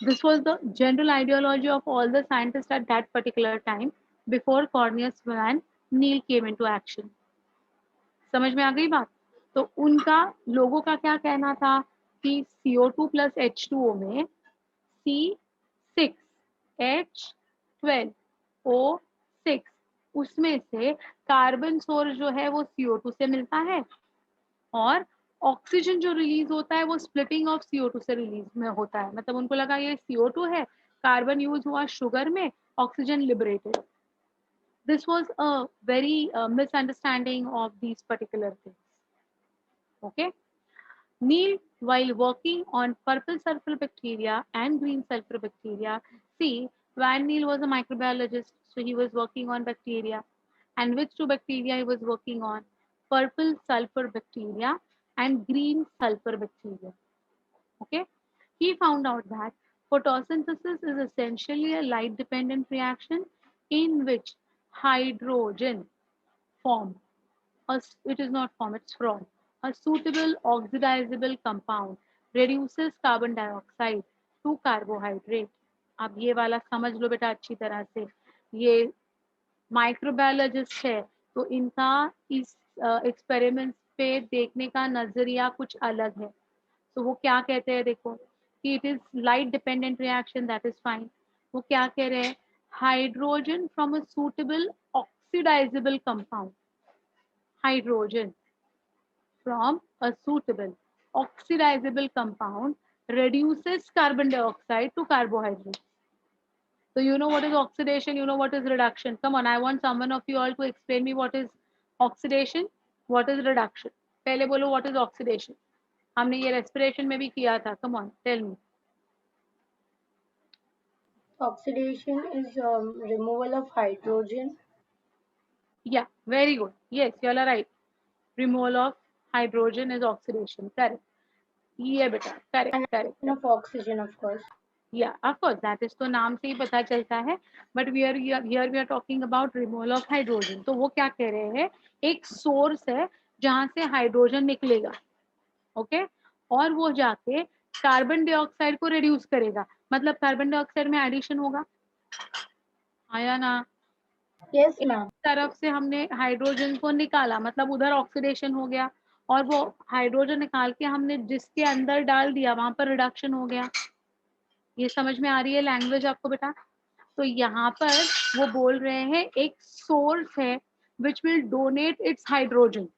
This was the general ideology of all the scientists at that particular time before Cornelius and Neil came into action. समझ में आ गई बात? तो उनका लोगों का क्या कहना था कि CO2 प्लस H2O में C6H12O6 उसमें से कार्बन सोर्स जो है वो CO2 से मिलता है और ऑक्सीजन जो रिलीज होता है वो स्प्लिटिंग ऑफ CO2 से रिलीज में होता है. मतलब उनको लगा ये CO2 है, कार्बन यूज हुआ शुगर में, oxygen liberated. This was a very misunderstanding of these particular things. Okay. Neil, while working on purple sulfur bacteria and green sulfur bacteria, see, Van Neil was a microbiologist, so he was working on bacteria. And which two bacteria he was working on? Purple sulfur bacteria and green sulfur bacteria. Okay. He found out that photosynthesis is essentially a light dependent reaction in which hydrogen form, it is not form, it's from a suitable oxidizable compound reduces carbon dioxide to carbohydrate. अब ये वाला समझ लो बेटा अच्छी तरह से, ये microbiologist है तो इनका इस एक्सपेरिमेंट पे देखने का नजरिया कुछ अलग है. तो वो क्या कहते हैं देखो कि it is light dependent reaction, that is fine. वो क्या कह रहे हैं, hydrogen from a suitable oxidizable compound, hydrogen from a suitable oxidizable compound reduces carbon dioxide to carbohydrates. So you know what is oxidation, you know what is reduction. Come on, I want someone of you all to explain me what is oxidation, what is reduction. पहले बोलो what is oxidation. हमने ये respiration में भी किया था. Come on, tell me. Oxidation is removal of hydrogen. Yeah, very good. Yes, you all are right. Removal of hydrogen is oxidation. Correct. ये बेटा, correct, And correct, addition correct. of oxygen, of course. Yeah, of course, that is तो नाम से ही पता चलता है. But here we are talking about removal of hydrogen. तो वो क्या कह रहे हैं, एक सोर्स है जहां से हाइड्रोजन निकलेगा, ओके, और वो जाके कार्बन डाइऑक्साइड को रिड्यूस करेगा. मतलब कार्बन डाइऑक्साइड में एडिशन होगा, आया ना. Yes, एक ma'am. तरफ से हमने हाइड्रोजन को निकाला, मतलब उधर ऑक्सीडेशन हो गया, और वो हाइड्रोजन निकाल के हमने जिसके अंदर डाल दिया वहां पर रिडक्शन हो गया. ये समझ में आ रही है लैंग्वेज आपको बेटा? तो यहाँ पर वो बोल रहे हैं एक सोर्स है which will donate it's hydrogen.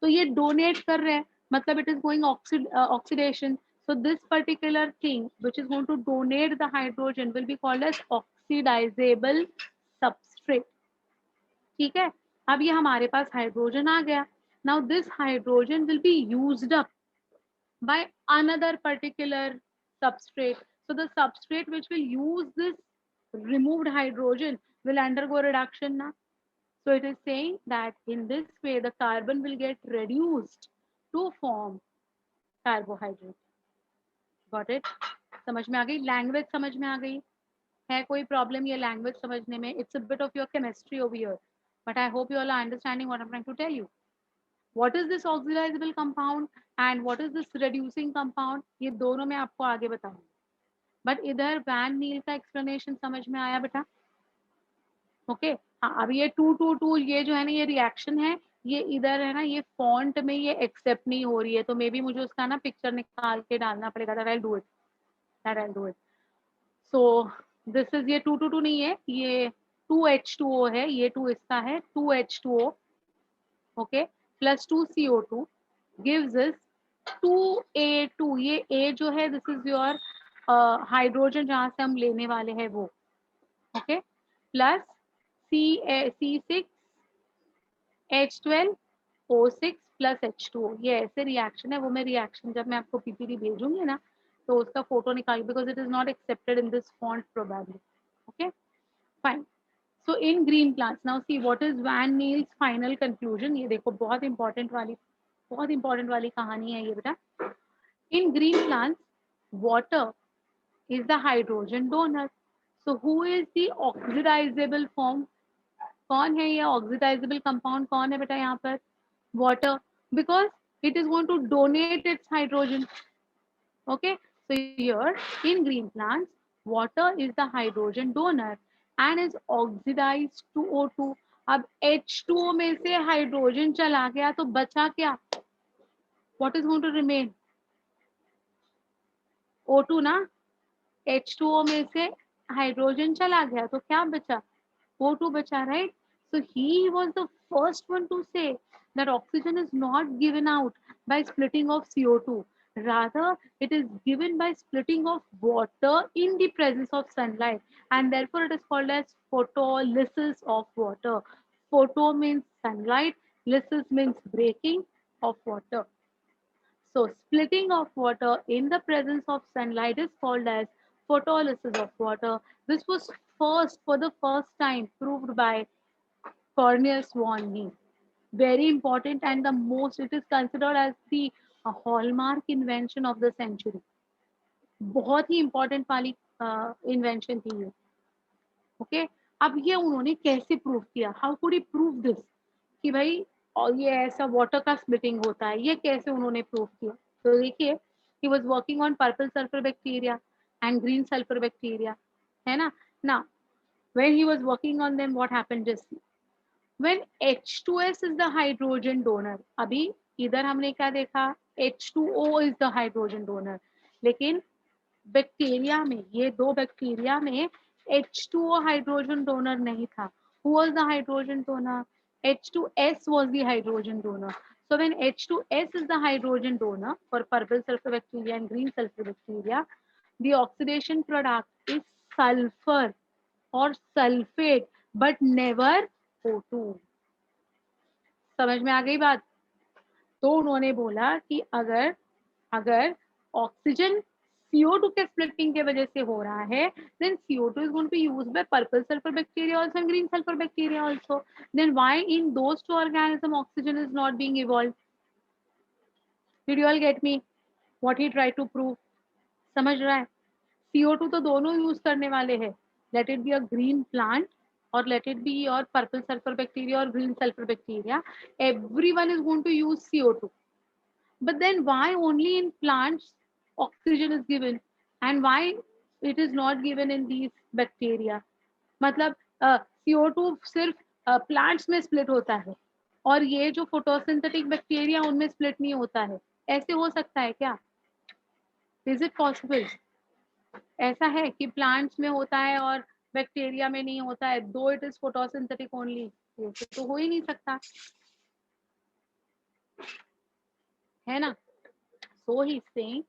तो ये डोनेट कर रहे हैं, मतलब it is going oxidation. So this particular thing which is going to donate the hydrogen will be called as oxidizable substrate. ठीक है. अब ये हमारे पास हाइड्रोजन आ गया. Now this hydrogen will be used up by another particular substrate. So the substrate which will use this removed hydrogen will undergo reduction now. So it is saying that in this way the carbon will get reduced to form carbohydrate. Got it? समझ में आ गई? Language समझ में आ गई? है कोई problem ये language समझने में? It's a bit of your chemistry over here, but I hope you all are understanding what I am trying to tell you. What is this oxidizable compound and what is this reducing compound? ये दोनों मैं आपको आगे बताऊंगी. But इधर van नील का explanation समझ में आया बेटा? ओके. हाँ, अब ये 222 ये जो है ना ये रिएक्शन है, ये इधर है ना ये फॉन्ट में ये एक्सेप्ट नहीं हो रही है, तो मे बी मुझे उसका ना पिक्चर निकाल के डालना पड़ेगा. That I do it, that I do it. So this is ये 222 नहीं है, ये 2H2O है, ये 2 इसका है, 2H2O, okay, plus 2CO2 gives us 2A2. ये A जो है दिस इज योर हाइड्रोजन जहां से हम लेने वाले हैं वो, okay, plus C6H12O6 plus H2O. ये ऐसे रिएक्शन है, वो मैं रिएक्शन जब मैं आपको पीपीटी भेजूंगी ना तो उसका फोटो निकाल, because it is not accepted in this font probably. Okay, fine. So in green plants, now see what is Van Niel's final conclusion. ये देखो बहुत इंपॉर्टेंट वाली कहानी है ये बेटा. In green plants, water is the hydrogen donor. So who is the oxidizable form? कौन है ये oxidizable compound? कौन है बेटा यहाँ पर? Water, because it is going to donate its hydrogen. Okay, so here in green plants, water is the hydrogen donor and is oxidized to O2. अब H2O में से हाइड्रोजन चला गया तो बचा क्या? What is going to remain? O2 ना. H2O में से हाइड्रोजन चला गया तो क्या बचा? O2 बचा, right? So he was the first one to say that oxygen is not given out by splitting of CO2. Rather, it is given by splitting of water in the presence of sunlight, and therefore it is called as photolysis of water. Photo means sunlight, lysis means breaking of water. So splitting of water in the presence of sunlight is called as photolysis of water. This was for the first time proved by Cornelius von Neef. Very important, and the most, it is considered as the hallmark invention of the century. बहुत ही important वाली invention थी ये. Okay, अब ये उन्होंने कैसे prove किया? How could he prove this कि भाई और ये ऐसा वाटर का स्प्लिटिंग होता है? ये कैसे उन्होंने प्रूव किया? तो देखिए, he was working on purple sulphur bacteria and green sulphur bacteria, है ना. Now when he was working on them, what happened? Just when H2S is the hydrogen donor. अभी इधर हमने क्या देखा? H2O is the hydrogen donor. लेकिन bacteria में, ये दो बैक्टीरिया में H2O hydrogen donor नहीं था. Who was the hydrogen donor? H2S was the hydrogen donor. So when H2S is the hydrogen donor for purple sulfur bacteria and green sulfur bacteria, the oxidation product is sulfur or sulfate, but never O2. समझ में आ गई बात? तो उन्होंने बोला कि अगर अगर ऑक्सीजन CO2 के splitting के वजह से हो रहा है, then CO2 is going to be used by purple sulfur bacteria also and green sulfur bacteria also. Then why in those two organisms oxygen is not being evolved? Did you all get me? What he tried to prove? समझ रहा है? CO2 तो दोनों use करने वाले हैं. Let it be a green plant or let it be your purple sulfur bacteria or green sulfur bacteria, everyone is going to use CO2. But then why only in plants oxygen is given and why it is not given in these bacteria? मतलब CO2 सिर्फ plants में split होता है और ये जो photosynthetic bacteria उनमें split नहीं होता है. ऐसे हो सकता है क्या? Is it possible? ऐसा है कि प्लांट्स में होता है और बैक्टीरिया में नहीं होता है, दो इट इज फोटोसिंथेटिक ओनली? ये तो हो ही नहीं सकता, है ना. So he's saying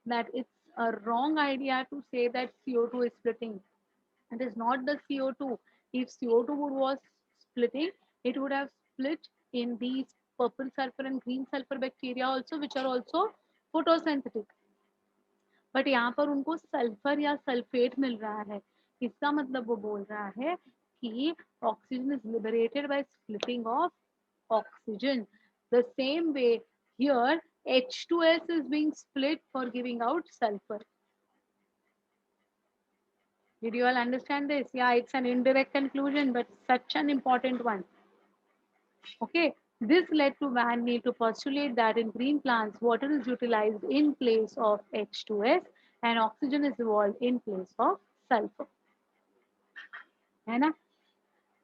that it's a wrong idea to say that CO2 is splitting. It is not the CO2. If CO2 was splitting, it would have split in these purple sulfur and green sulfur bacteria also, which are also photosynthetic. But यहाँ पर उनको sulphur या sulphate मिल रहा है. इसका मतलब वो बोल रहा है कि oxygen is liberated by splitting of oxygen. The same way here H2S is being split for giving out sulfur. Did you all understand this? Yeah, it's an indirect conclusion, but such an important one. Okay, this led to Van Niel to postulate that in green plants, water is utilized in place of H2S and oxygen is evolved in place of sulfur. है ना?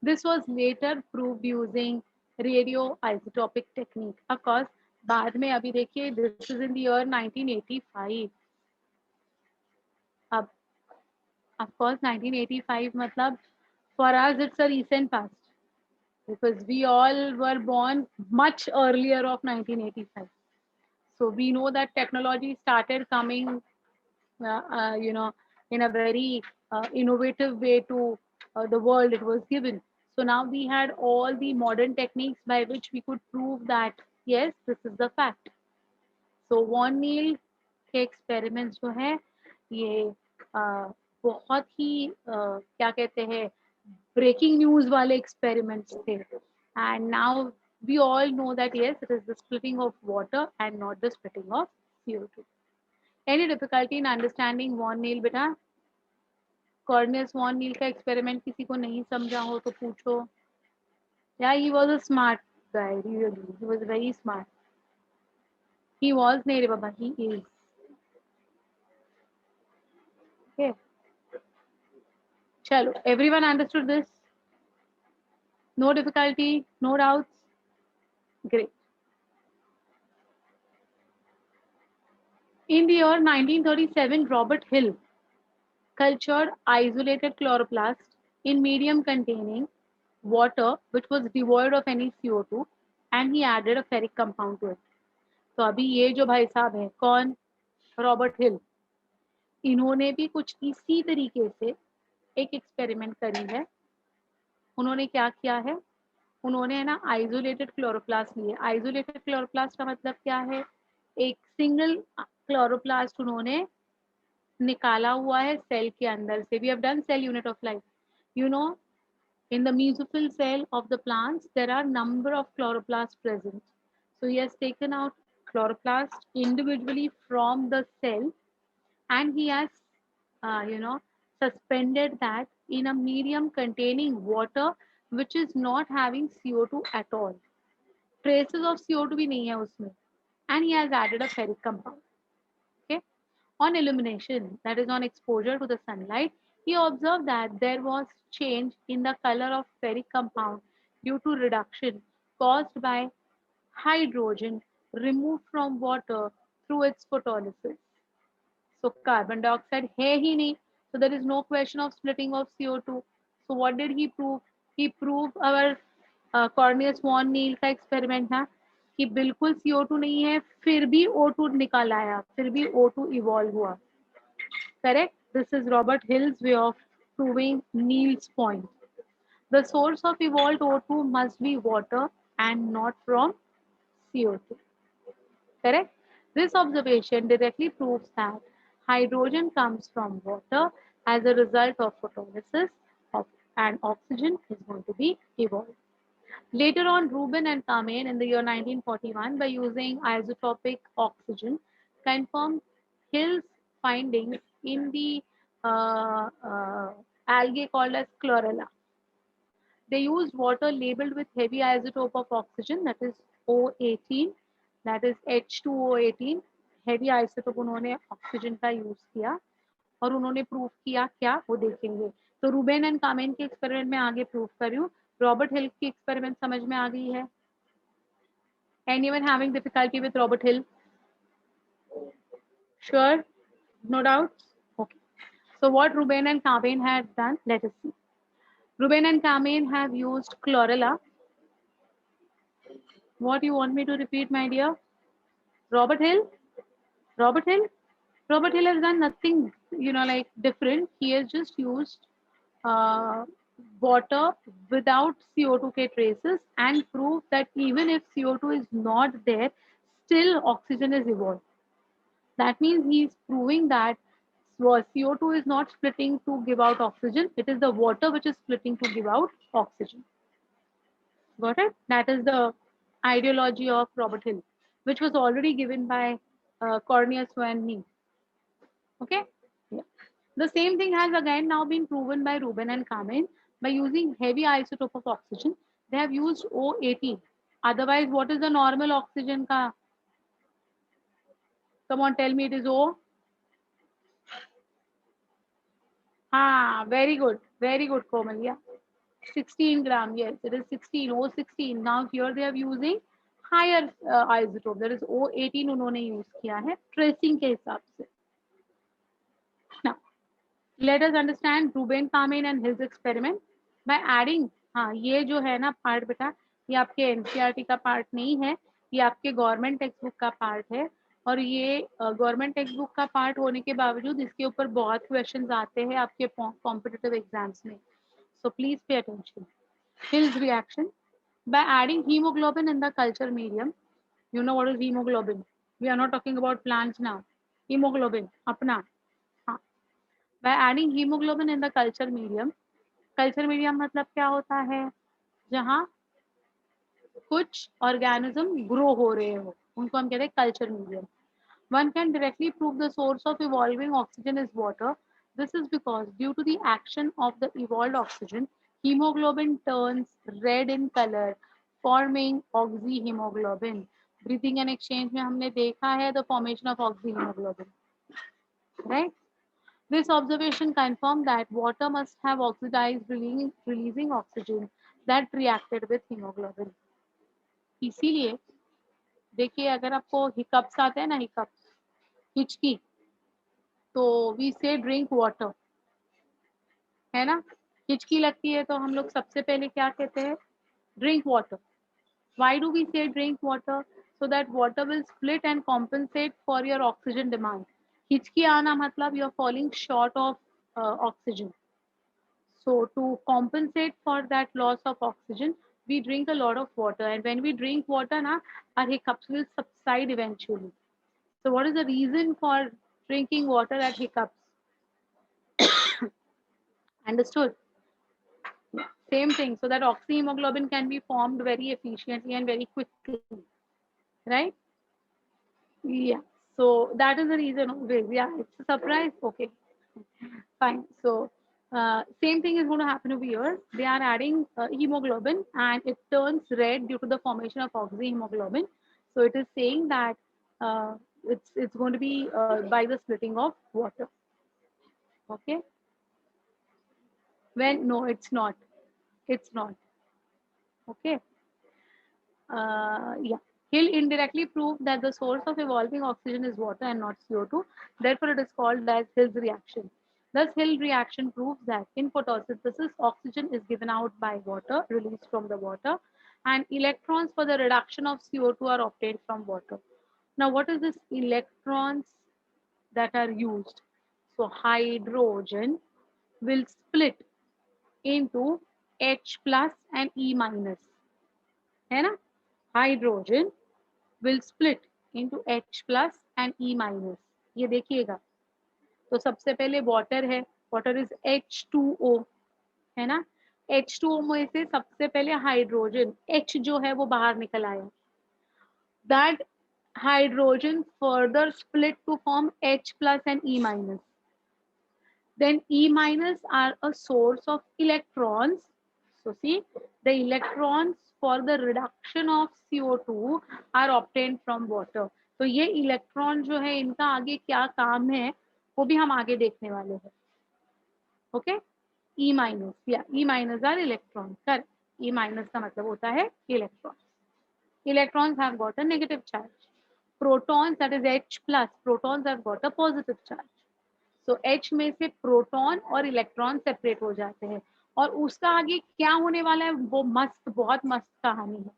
This was later proved using radioisotopic technique. Of course, बाद में अभी देखिए, this is in the year 1985. अब of course 1985 मतलब for us it's a recent past because we all were born much earlier of 1985. So we know that technology started coming, you know, in a very innovative way to the world it was given. So now we had all the modern techniques by which we could prove that yes, this is the fact. So van Niel के experiments जो है ये बहुत ही क्या कहते हैं breaking news वाले experiments थे. And now we all know that yes, it is the splitting of water and not the splitting of CO2. Any difficulty in understanding Von Neil बेटा? कॉर्नियस वॉन नील का एक्सपेरिमेंट किसी को नहीं समझा हो तो पूछो. Yeah, he was a smart guy, really. He was very smart. He was नहीं रे बाबा, he is. Okay. चलो, everyone understood this? No difficulty, no doubts? Great. In the year 1937, Robert Hill cultured isolated chloroplast in medium containing water which was devoid of any CO2 and he added a ferric compound to it. तो अभी ये जो भाई साहब हैं कौन? Robert हिल. इन्होंने भी कुछ इसी तरीके से एक एक्सपेरिमेंट करी है. उन्होंने क्या किया है? उन्होंने है ना आइसोलेटेड क्लोरोप्लास्ट लिए. आइसोलेटेड क्लोरोप्लास्ट का मतलब क्या है? एक सिंगल क्लोरोप्लास्ट उन्होंने निकाला हुआ है सेल के अंदर से. We have done cell unit of life. You know, in the mesophyll cell of the plants, there are number of chloroplasts present. So he has taken out chloroplast individually from the cell and he has, you know, suspended that in a medium containing water which is not having CO2 at all. Traces of CO2 भी नहीं है उसमें. And he has added a ferric compound. Okay. On illumination, that is on exposure to the sunlight, he observed that there was change in the color of ferric compound due to reduction caused by hydrogen removed from water through its photolysis. So carbon dioxide है ही नहीं. So there is no question of splitting of CO2. So what did he prove? He proved our Cornelius van Niel का experiment था कि बिल्कुल CO2 नहीं है फिर भी O2 निकाल आया, फिर भी O2 इवॉल्व हुआ. Correct? This is Robert Hill's way of proving Neil's point. The source of evolved O2 must be water and not from CO2. Correct? This observation directly proves that hydrogen comes from water as a result of photolysis of, and oxygen is going to be evolved. Later on, Rubin and Kamen in the year 1941, by using isotopic oxygen, confirmed Hill's findings in the algae called as chlorella. They used water labeled with heavy isotope of oxygen, that is O18, that is H2O18. heavy isotope उन्होंने oxygen का use किया और उन्होंने prove किया क्या वो देखेंगे. तो रूबेन एंड कामेन के एक्सपेरिमेंट में आगे प्रूव कर रही हूँ. रॉबर्ट हिल की एक्सपेरिमेंट समझ में आ गई है? Anyone having difficulty with Robert Hill? Sure? No doubts? Okay. So what Ruben and Kamen had done, let us see. Ruben and Kamen have used chlorella. What you want me to repeat, my dear? Robert Hill? Robert Hill? Robert Hill has done nothing, like different. He has just used uh, water without CO2 K traces and proved that even if CO2 is not there, still oxygen is evolved. That means he is proving that CO2 is not splitting to give out oxygen. It is the water which is splitting to give out oxygen. Got it? That is the ideology of Robert Hill, which was already given by Cornelius van Niet. Okay? Yeah. The same thing has again now been proven by Rubin and Kamen by using heavy isotope of oxygen. They have used O18. Otherwise, what is the normal oxygen ka? Come on, tell me it is O. Ah, very good, Komal. Yeah, 16 gram. Yes, it is 16, O16. Now here they are using higher isotope. That is O18 उन्होंने use किया है tracing के हिसाब से. Now, let us understand Ruben Kamen and his experiment by adding. हाँ, ये जो है ना पार्ट बेटा, ये आपके एनसीईआरटी का पार्ट नहीं है, ये आपके गवर्नमेंट टेक्स्ट बुक का पार्ट है. और ये गवर्नमेंट टेक्स्ट बुक का पार्ट होने के बावजूद इसके ऊपर बहुत क्वेश्चंस आते हैं आपके कॉम्पिटिटिव एग्जाम्स में. So please pay attention. Hill's reaction by adding hemoglobin in the culture medium. You know what is hemoglobin? We are not talking about plants now. Hemoglobin, अपना. हाँ. By adding hemoglobin in the culture medium, culture medium मतलब क्या होता है? जहाँ कुछ organism grow हो रहे हो, उनको हम कहते हैं culture medium. One can directly prove the source of evolving oxygen is water. This is because due to the action of the evolved oxygen, hemoglobin turns red in color, forming oxyhemoglobin. Breathing and exchange में हमने देखा है the formation of oxyhemoglobin, right? This observation confirmed that water must have oxidized, releasing oxygen that reacted with hemoglobin. इसीलिए देखिए अगर आपको hiccups आते हैं ना, हिकअप्स, हिचकी, तो वी से ड्रिंक वाटर, है ना? हिचकी लगती है तो हम लोग सबसे पहले क्या कहते हैं? Drink water. Why do we say drink water? So that water will split and compensate for your oxygen demand. हिचकी आना मतलब you are falling short of oxygen. So to compensate for that loss of oxygen, we drink a lot of water. And when we drink water, na, our hiccups will subside eventually. So what is the reason for drinking water at hiccups? Understood? Same thing. So that oxyhemoglobin can be formed very efficiently and very quickly. Right? Yeah. So that is the reason always. Yeah, it's a surprise. Okay. Fine. So same thing is going to happen over here. They are adding hemoglobin and it turns red due to the formation of oxyhemoglobin. So it is saying that it's going to be by the splitting of water. Okay. When no, it's not. It's not. Okay. Yeah. Hill indirectly proved that the source of evolving oxygen is water and not CO2. Therefore, it is called as Hill's reaction. Thus, Hill reaction proves that in photosynthesis, oxygen is given out by water, released from the water, and electrons for the reduction of CO2 are obtained from water. Now, what is this electrons that are used? So, hydrogen will split into H plus and E minus. है ना? Hydrogen will split into H plus and E minus. ये देखिएगा. तो सबसे पहले water है, water is H2O, है ना? H2O में से सबसे पहले हाइड्रोजन H जो है वो बाहर निकल आया. That hydrogen further split to form H plus and E minus. Then E minus are a source of electrons. So see, the electrons for the reduction of CO2 are obtained from water. तो ये electron जो है इनका आगे क्या काम है वो भी हम आगे देखने वाले हैं. ओके. E minus, या E minus are electrons. कर E minus का मतलब होता है electron. Electrons have got a negative charge. Protons, that is H plus, protons have got a positive charge. So H में से प्रोटॉन और इलेक्ट्रॉन सेपरेट हो जाते हैं और उसका आगे क्या होने वाला है वो मस्त, बहुत मस्त कहानी है.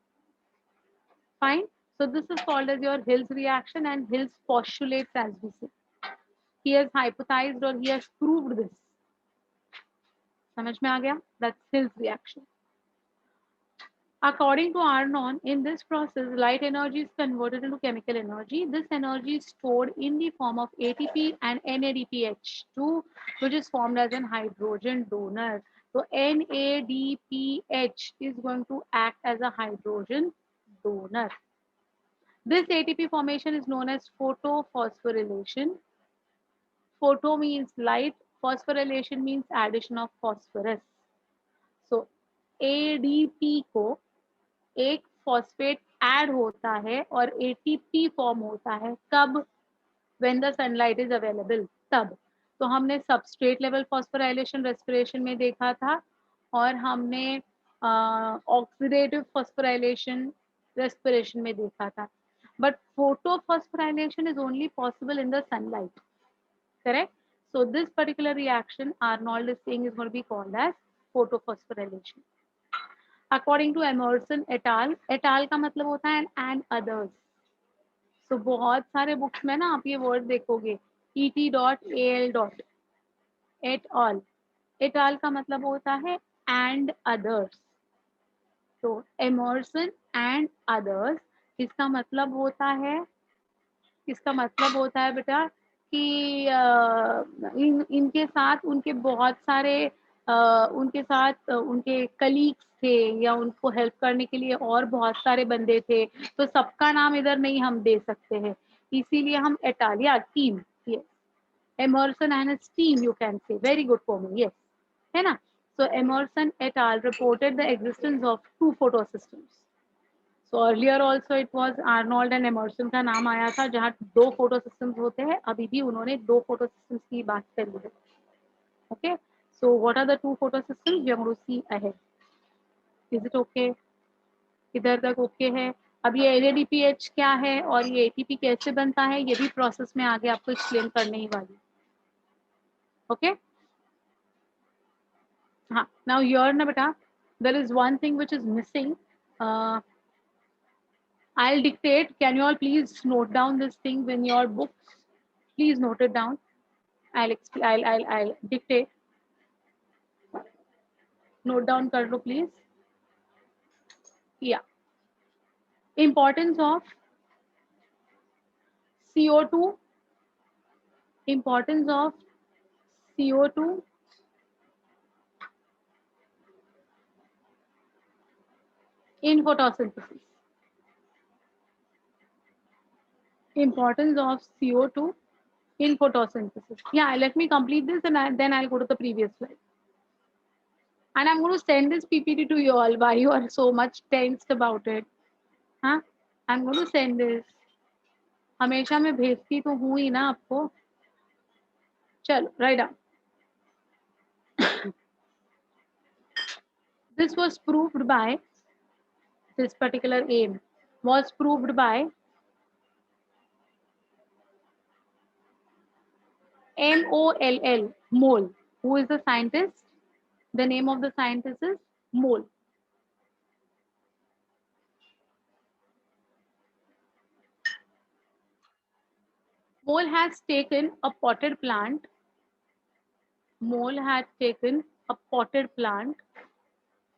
Fine. So this is called as your Hill's reaction and Hill's postulates as we say. He has hypothesized or he has proved this. समझ में आ गया? That's Hill's reaction. According to Arnon, in this process, light energy is converted into chemical energy. This energy is stored in the form of ATP and NADPH2, which is formed as an hydrogen donor. So NADPH is going to act as a hydrogen donor. This ATP formation is known as photophosphorylation. Photo means light, phosphorylation means addition of phosphorus. So ADP को एक phosphate add होता है और ATP form होता है कब? When the sunlight is available, तब. तो हमने सबस्ट्रेट लेवल फॉस्फोराइलेशन रेस्पिरेशन में देखा था और हमने ऑक्सीडेटिव फॉस्फोराइलेशन रेस्पिरेशन में देखा था. But photophosphorylation is only possible in the sunlight. Correct? So this particular reaction Arnold is saying is going to be called as photophosphorylation. According to Emerson et al. Et al का मतलब होता है and others. So बहुत सारे books में ना आप ये वर्ड देखोगे et.al. et al. Et al का मतलब होता है and others. तो Emerson and others इसका मतलब होता है, इसका मतलब होता है बेटा कि इनके साथ उनके बहुत सारे उनके साथ उनके कलीग्स थे या उनको हेल्प करने के लिए और बहुत सारे बंदे थे, तो सबका नाम इधर नहीं हम दे सकते हैं, इसीलिए हम एटालिया team, yes, Emerson and his team, you can say, very good for me, yes, है ना। So Emerson et al reported the existence of two photosystems. So earlier also it was Arnold and Emerson का नाम आया था, जहाँ दो photo systems होते हैं, अभी भी उन्होंने दो फोटो सिस्टम्स की बात करी है। Okay, so what are the two photo systems we are going to see ahead? Is it okay? इधर तक ओके है? अब ये NADPH क्या है और ये ATP कैसे बनता है, ये भी प्रोसेस में आगे आपको एक्सप्लेन करने ही वाली। ओके, हाँ, नाउ हियर ना बेटा, there is one thing which is missing. I'll dictate. Can you all please note down this thing in your books? Please note it down. I'll dictate. Note down कर लो please. Yeah. Importance of CO2. Importance of CO2 in photosynthesis. Importance of CO2 in photosynthesis. Yeah, let me complete this and then I'll go to the previous slide. And I'm going to send this PPT to you all. Why you are so much tensed about it? Huh? I'm going to send this. हमेशा मैं भेजती तो हूँ ही ना आपको. चलो, write down. This was proved by, this particular aim was proved by MOLL, Moll. Who is the scientist? The name of the scientist is Moll. Moll has taken a potted plant. Moll had taken a potted plant.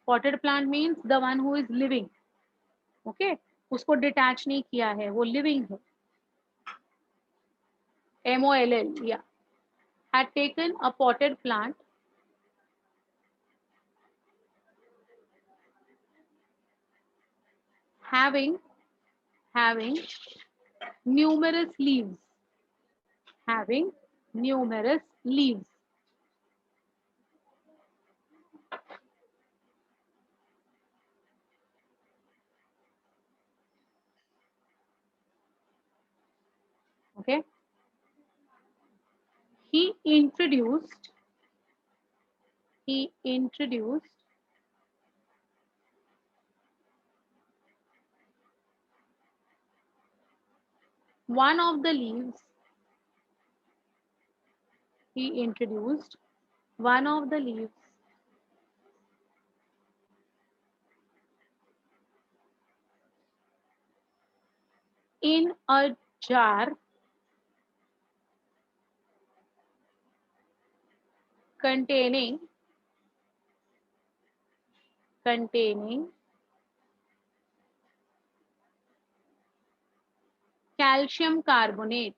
Potted plant means the one who is living. Okay, उसको detach नहीं किया है, वो living है. MOLL, yeah. Had taken a potted plant having numerous leaves. Having numerous leaves. Okay. He introduced one of the leaves. He introduced one of the leaves in a jar containing calcium carbonate,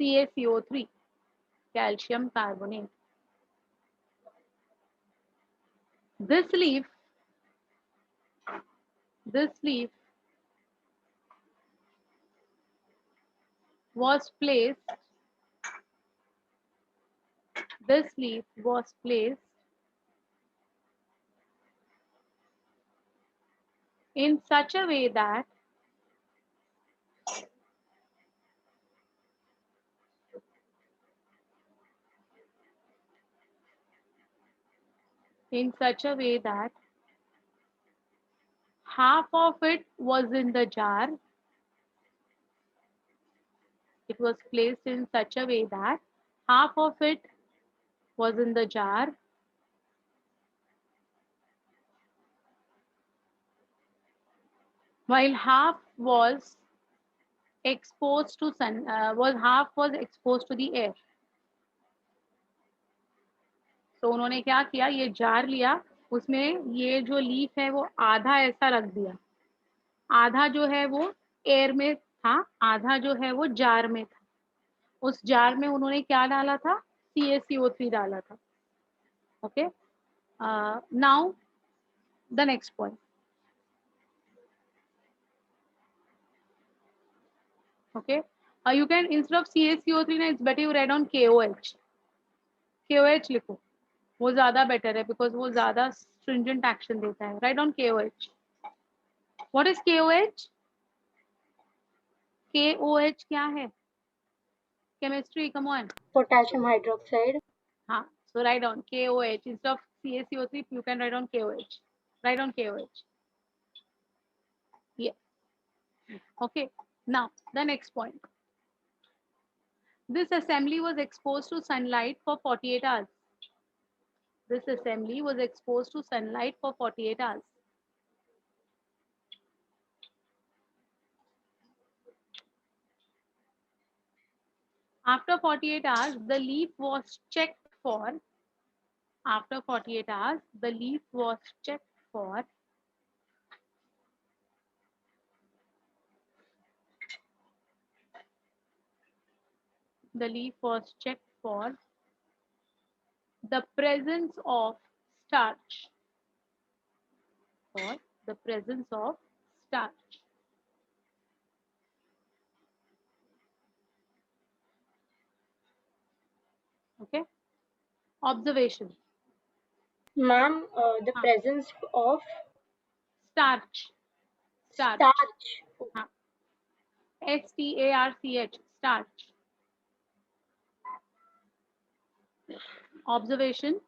CaCO3, calcium carbonate. This leaf was placed in such a way that half of it was in the jar. It was placed in such a way that half of it was in the jar while half was exposed to sun, half was exposed to the air. तो उन्होंने क्या किया, ये jar लिया, उसमें ये जो leaf है वो आधा ऐसा रख दिया, आधा जो है वो एयर में था, आधा जो है वो जार में था. उस जार में उन्होंने क्या डाला था? CaCO3 डाला था. Okay. Now the next point. Okay. You can, instead of CaCO3 ना, it's better you write on KOH. KOH लिखो, वो ज़्यादा better है because वो ज़्यादा stringent action देता है. Write on KOH. What is KOH? KOH क्या है? Chemistry, come on. Potassium hydroxide. हाँ, so write on KOH. Instead of CaCO3, you can write on KOH. Write on KOH. Yeah. Okay. Now the next point. This assembly was exposed to sunlight for 48 hours. This assembly was exposed to sunlight for 48 hours. After 48 hours, the leaf was checked for. After 48 hours, the leaf was checked for. The leaf was checked for the presence of starch. For the presence of starch. Okay. Observation. Ma'am, the presence of Starch. Starch. starch. STARCH. Starch. Observation.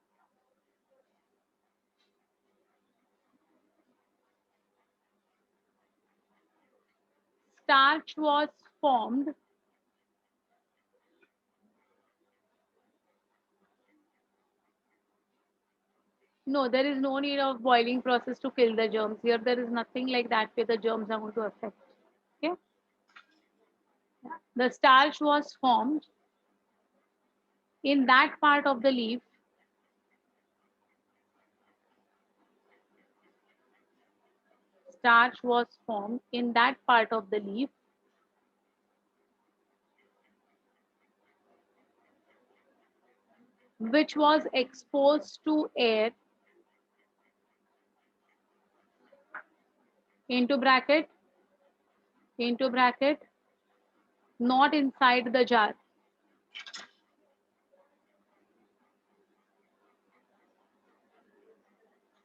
Starch was formed. No, there is no need of boiling process to kill the germs. Here there is nothing like that where the germs are going to affect. Okay. The starch was formed in that part of the leaf starch was formed in that part of the leaf which was exposed to air into bracket not inside the jar.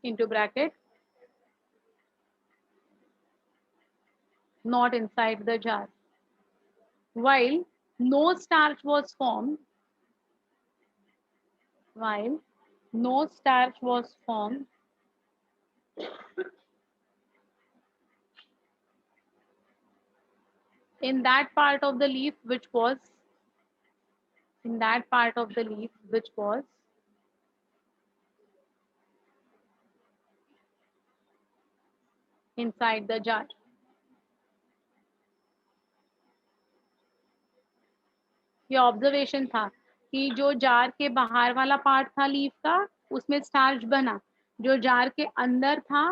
Into bracket not inside the jar. While no starch was formed, while no starch was formed in that part of the leaf which was in that part of the leaf which was inside the jar. ये observation था कि जो jar के बाहर वाला part था leaf का उसमें स्टार्च बना, जो जार के अंदर था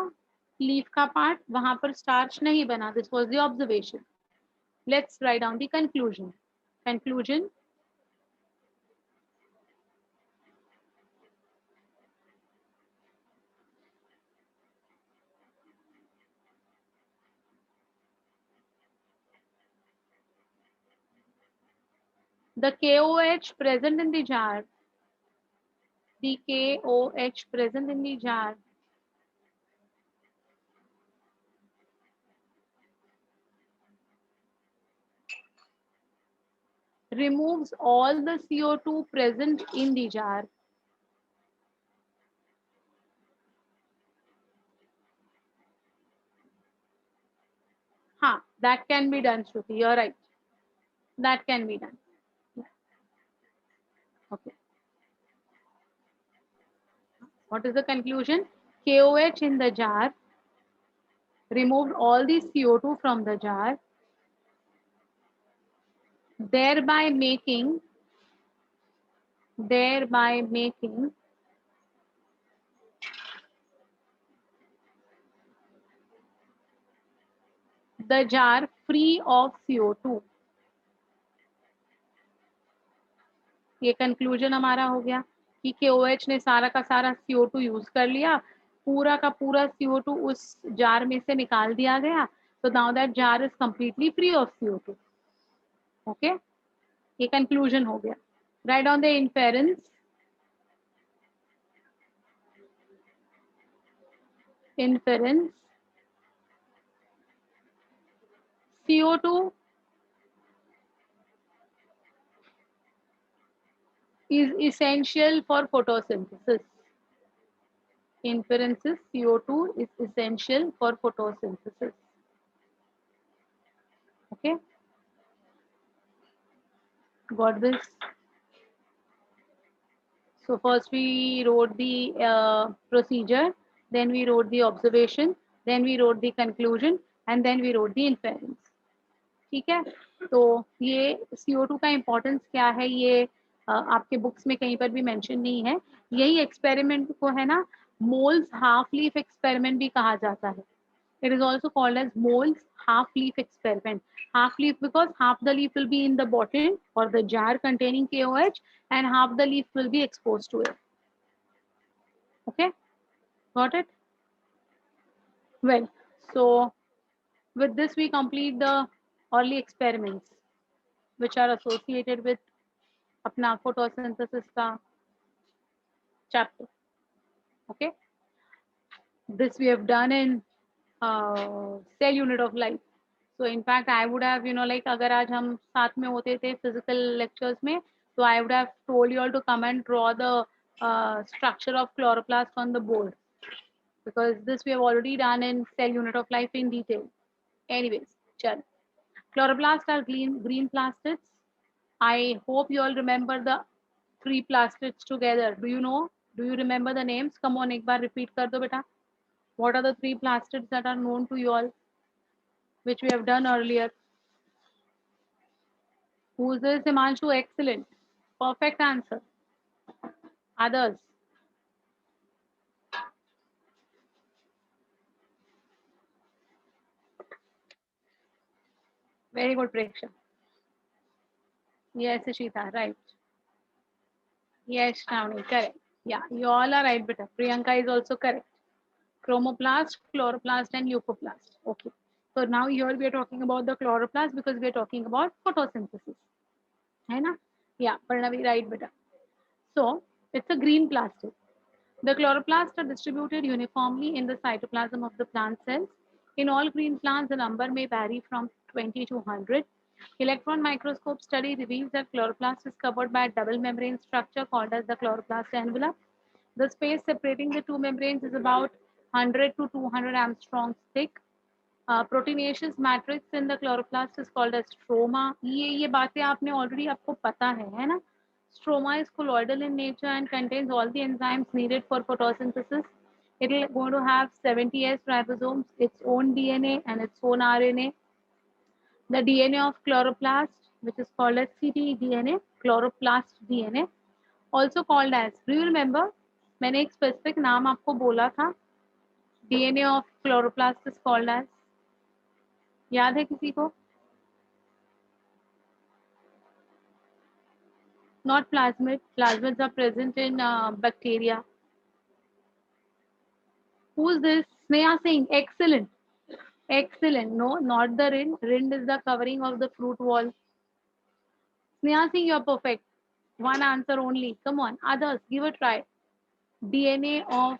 लीफ का पार्ट वहां पर स्टार्च नहीं बना. This was the observation. Let's write down the conclusion. Conclusion. The KOH present in the jar, the KOH present in the jar removes all the CO2 present in the jar. That can be done, Shruti. You're right. That can be done. Okay. What is the conclusion? KOH in the jar removed all the CO2 from the jar, thereby making the jar free of CO2. ये conclusion हमारा हो गया कि KOH ने सारा का सारा CO2 use कर लिया, पूरा का पूरा CO2 उस जार में से निकाल दिया गया, so now that jar is completely free of CO2. Okay, ये कंक्लूजन हो गया. Right on the inference. Inference, CO2 is essential for photosynthesis. Inferences, CO2 is essential for photosynthesis. Okay, got this? So first we wrote the procedure, then we wrote the observation, then we wrote the conclusion, and then we wrote the inference. ठीक है, तो ये CO2 का importance क्या है, ये आपके books में कहीं पर भी मेंशन नहीं है. यही एक्सपेरिमेंट को है ना मोल्स हाफ लीफ एक्सपेरिमेंट भी कहा जाता है. It is also called as Moll's half leaf experiment. Half leaf because half the leaf will be in the bottle or the jar containing KOH and half the leaf will be exposed to it. Okay, got it? Well, so with this we complete the early experiments which are associated with अपना photosynthesis का chapter. Okay, this we have done in cell unit of life. So in fact I would have like अगर आज हम साथ में होते थे physical lectures में, so I would have told you all to come and draw the structure of chloroplast on the board, because this we have already done in cell unit of life in detail. Anyways, chal. Chloroplasts are green plastids. I hope you all remember the three plastids together. Do you know? Do you remember the names? Come on, एक बार repeat कर दो बेटा. What are the three plastids that are known to you all, which we have done earlier? Who's this? Himanshu, excellent. Perfect answer. Others? Very good, Preksha. Yes, Ishita, right. Yes, Shravani, correct. Yeah, you all are right, beta. Priyanka is also correct. Chromoplast, chloroplast, and leucoplast. Okay. So now here we are talking about the chloroplast because we are talking about photosynthesis. है ना? Yeah, Parnavi, right, beta. So it's a green plastic. The chloroplasts are distributed uniformly in the cytoplasm of the plant cells. In all green plants, the number may vary from 20 to 100. Electron microscope study reveals that chloroplast is covered by a double membrane structure called as the chloroplast envelope. The space separating the two membranes is about 100 to 200 angstroms thick. Proteinaceous matrix in the chloroplast is called as stroma. ये बातें आपने already आपको पता है ना? Stroma is colloidal in nature and contains all the enzymes needed for photosynthesis. It is going to have 70S ribosomes, its own DNA and its own RNA. The DNA of chloroplast, which is called as ctDNA, chloroplast DNA, also called as. Do you remember? मैंने एक specific नाम आपको बोला था. DNA of chloroplast is called as. याद है किसी को? Not plasmid. Plasmids are present in bacteria. Who's this? Sneha Singh. Excellent. Excellent. No, not the rind. Rind is the covering of the fruit wall. Sneha Singh, you're perfect. One answer only. Come on. Others, give a try. DNA of.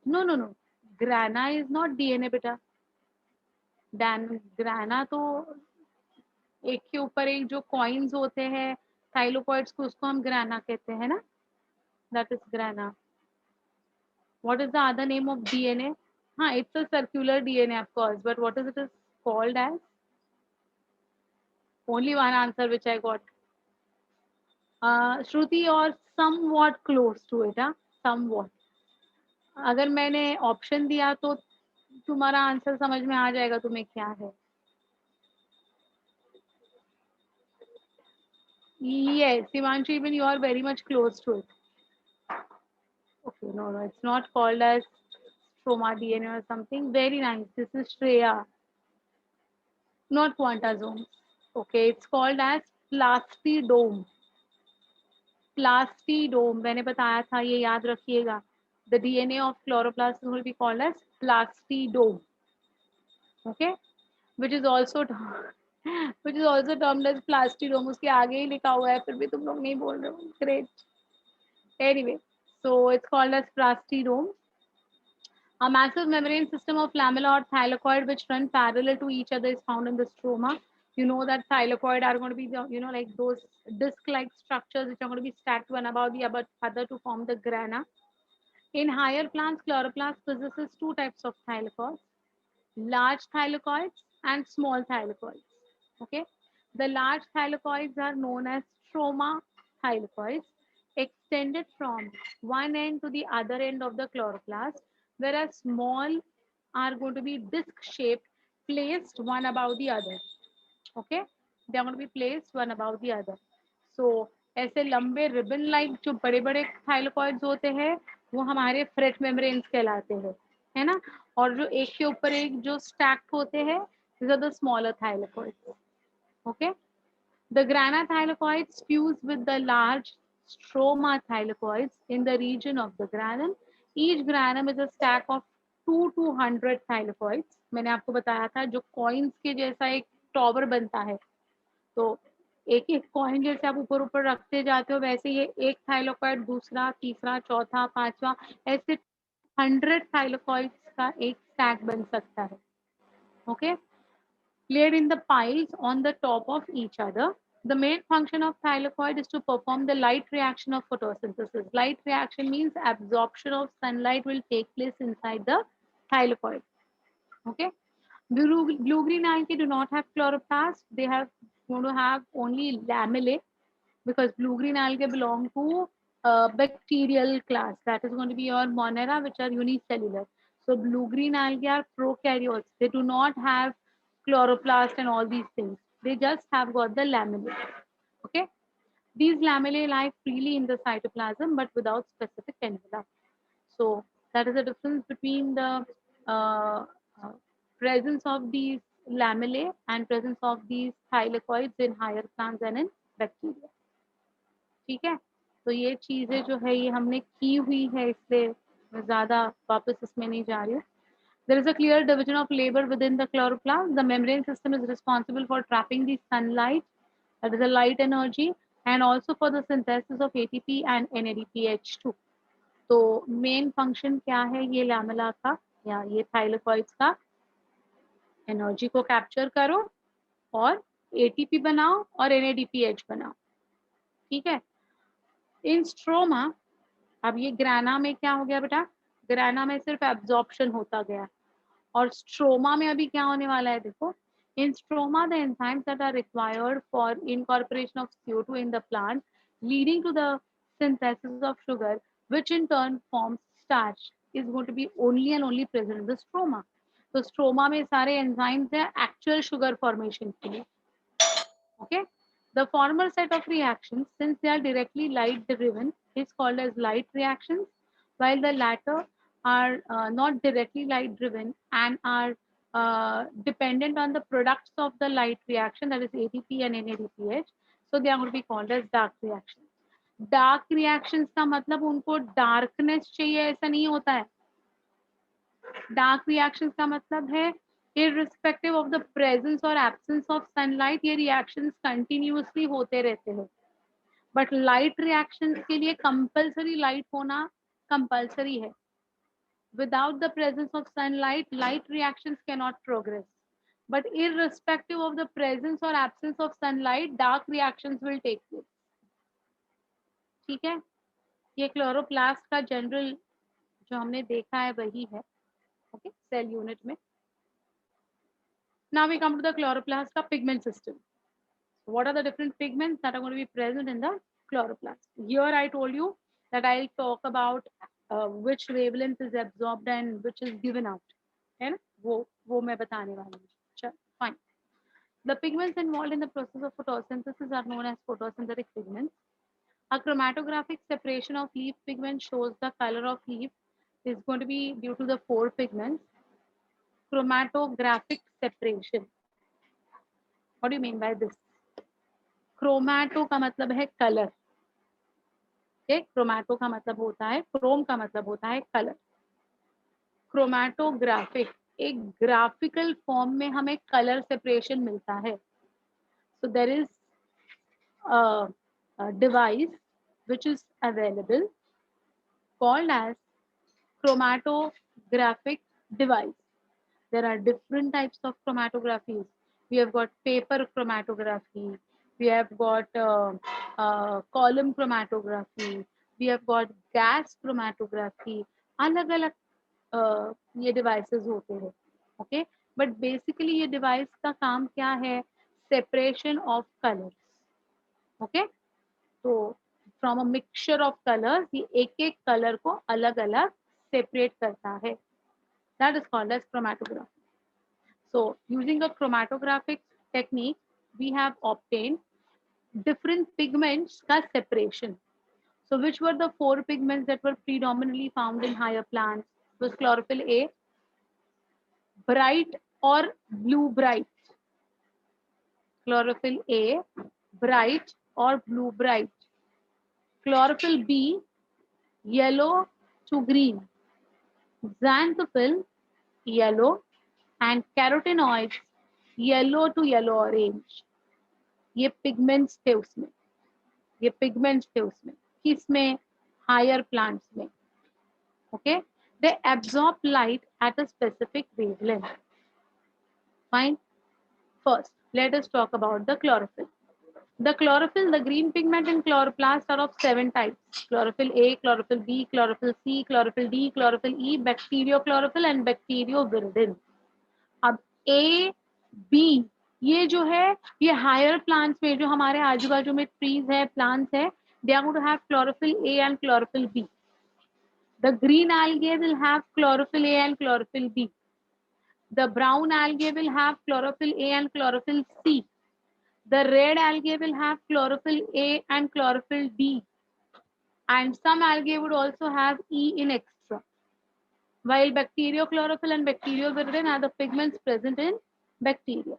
No, no, no. Grana is not DNA, beta. ग्राना तो एक के ऊपर एक जो coins होते हैं thylakoids को, उसको हम ग्राना कहते हैं ना. That is ग्राना. What is the other name of DNA? It's a circular DNA, of course, but what is it is called as? Only one answer which I got. Shruti, or somewhat close to it, somewhat. अगर मैंने option दिया तो तुम्हारा answer समझ में आ जाएगा तुम्हें क्या है. Yes, Himanshu, even you are very much close to it. Okay, no, it's not called as stroma DNA or something. Very nice. This is Shreya, not quantasomes. Okay, it's called as plastidome. प्लास्टिडोम, मैंने बताया था, ये याद रखिएगा. The DNA of chloroplast will be called as plastidome. Okay, which is also which is also termed as plastidome. उसके आगे ही लिखा हुआ है, फिर भी तुम लोग नहीं बोल रहे हो. Great. Anyway, so it's called as plastidome. A massive membrane system of lamella or thylakoid which run parallel to each other is found in the stroma. You know that thylakoid are going to be the, like those disc-like structures which are going to be stacked one above the other to form the grana. In higher plants, chloroplast possesses two types of thylakoids, large thylakoids and small thylakoids. Okay, the large thylakoids are known as stroma thylakoids, extended from one end to the other end of the chloroplast, whereas small are going to be disc shaped, placed one above the other. Okay, they are going to be placed one above the other. So ऐसे लंबे ribbon like जो बड़े बड़े thylakoids होते हैं वो हमारे freight membranes कहलाते हैं, है ना. और जो एक के ऊपर एक जो स्टैक होते हैं, these are the smaller thylakoids. Okay, the grana thylakoids fuse with the large stroma thylakoids in the region of the granum. Each granum is a stack of 2 to 100 thylakoids. मैंने आपको बताया था जो कॉइन्स के जैसा एक टॉवर बनता है, तो एक एक कॉइन जैसे आप ऊपर ऊपर रखते जाते हो वैसे ये एक थाइलोकॉइड, दूसरा, तीसरा, चौथा, पांचवा, ऐसे 100 थाइलोकॉइड्स का एक स्टैक बन सकता है. Okay, laid in the piles on the top of each other. The main function of thylakoid is to perform the light reaction of photosynthesis. Light reaction means absorption of sunlight will take place inside the thylakoid. Okay, blue-green algae do not have chloroplast. They have going to have only lamellae because blue-green algae belong to bacterial class. That is going to be your Monera, which are unicellular. So blue-green algae are prokaryotes. They do not have chloroplast and all these things. They just have got the lamellae. Okay, these lamellae lie freely in the cytoplasm but without specific envelope. So that is the difference between the uh, uh, presence of these lamellae and presence of these thylakoids in higher plants and in bacteria. ठीक है, तो ये चीजें जो है ये हमने की हुई है, इसलिए मैं ज्यादा वापस इसमें नहीं जा रही हूँ. There is a clear division of labor within the chloroplast. The membrane system is responsible for trapping the sunlight, that is the light energy, and also for the synthesis of ATP and NADPH2. तो main function क्या है ये lamella का या ये thylakoids का, energy को capture करो और एटीपी बनाओ और एनएडीपीएच बनाओ. ठीक है, इन स्ट्रोमा, अब ये ग्राना में क्या हो गया बेटा, ग्राना में सिर्फ एब्जॉर्प्शन होता गया और स्ट्रोमा में अभी क्या होने वाला है देखो. In stroma, the enzymes that are required for incorporation of CO2 in the plant, leading to the synthesis of sugar, which in turn forms starch, is going to be only and only present in the stroma. तो stroma में सारे enzymes हैं actual sugar formation के लिए. Okay, the former set of reactions, since they are directly light driven, is called as light reactions, while the latter are not directly light driven and are dependent on the products of the light reaction, that is ATP and NADPH. So they are going to be called as dark reactions. Dark reactions का मतलब उनको darkness चाहिए ऐसा नहीं होता है. Dark reactions का मतलब है irrespective of the presence or absence of sunlight, ये reactions continuously होते रहते हैं. But light reactions के लिए compulsory light होना compulsory है. Without the presence of sunlight, light reactions cannot progress. But irrespective of the presence or absence of sunlight, dark reactions will take place. ठीक है, ये क्लोरोप्लास्ट का जनरल जो हमने देखा है वही है. ओके, सेल यूनिट में. Now we come to the chloroplast का pigment system. What are the different pigments that are going to be present in the chloroplast? Here I told you that I'll talk about which wavelength is absorbed and which is given out. है ना, वो मैं बताने वाली हूँ. चल, fine. The pigments involved in the process of photosynthesis are known as photosynthetic pigments. A chromatographic separation of leaf pigment shows the color of leaf is going to be due to the four pigments. Chromatographic separation. What do you mean by this? क्रोमैटो का मतलब है colour. क्रोमैटो का मतलब होता है, Chrome का मतलब होता है कलर। क्रोमैटोग्राफिक, एक ग्राफिकल फॉर्म में हमें कलर सेपरेशन मिलता है। So there is a device which is available called as chromatographic device. There are different types of chromatographies. We have got paper chromatography, we have got column chromatography, we have got gas chromatography. अलग अलग ये devices होते हैं, okay. But basically ये device का काम क्या है? Separation of colours, okay. तो from a mixture of colours ये एक एक कलर को अलग अलग सेपरेट करता है। That is called as chromatography. So using a chromatographic technique, we have obtained different pigments का separation. So which were the four pigments that were predominantly found in higher plants? Was chlorophyll A, bright or blue bright. Chlorophyll A, bright or blue bright. Chlorophyll B, yellow to green. Xanthophyll, yellow, and carotenoids, yellow to yellow orange. ये pigments थे उसमें, ये pigments थे उसमें, किसमें? Higher plants में, okay. They absorb light at a specific wavelength. Fine. First let us talk about the chlorophyll. The chlorophyll, the green pigment in chloroplast are of 7 types: chlorophyll A, chlorophyll B, chlorophyll C, chlorophyll D, chlorophyll E, bacteriochlorophyll and bacterioviridin. अब A, B ये जो है ये higher plants में, जो हमारे आजू बाजू में ट्रीज है, प्लांट्स है, they are going to have chlorophyll A and chlorophyll B. The green algae will have chlorophyll A and chlorophyll B. The brown algae will have chlorophyll A and chlorophyll C. The red algae will have chlorophyll A and chlorophyll D. And some algae would also have E in extra. While bacteriochlorophyll and bacterioviridin are the pigments present in bacteria.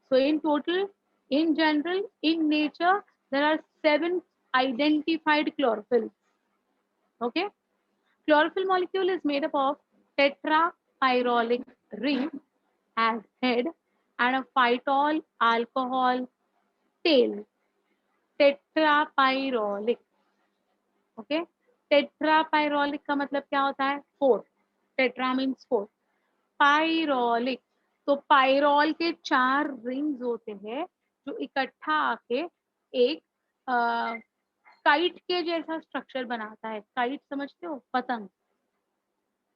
So in total, in general, in nature, there are 7 identified chlorophylls. Okay? Chlorophyll molecule is made up of tetrapyrrolic ring as head and a phytol alcohol tail. Tetrapyrrolic. Okay? Tetrapyrrolic का मतलब क्या होता है? 4. Tetra means 4. Pyrrolic, तो pyrrole के 4 rings होते हैं जो इकट्ठा आके एक काइट के जैसा स्ट्रक्चर बनाता है। काइट समझते हो? पतंग,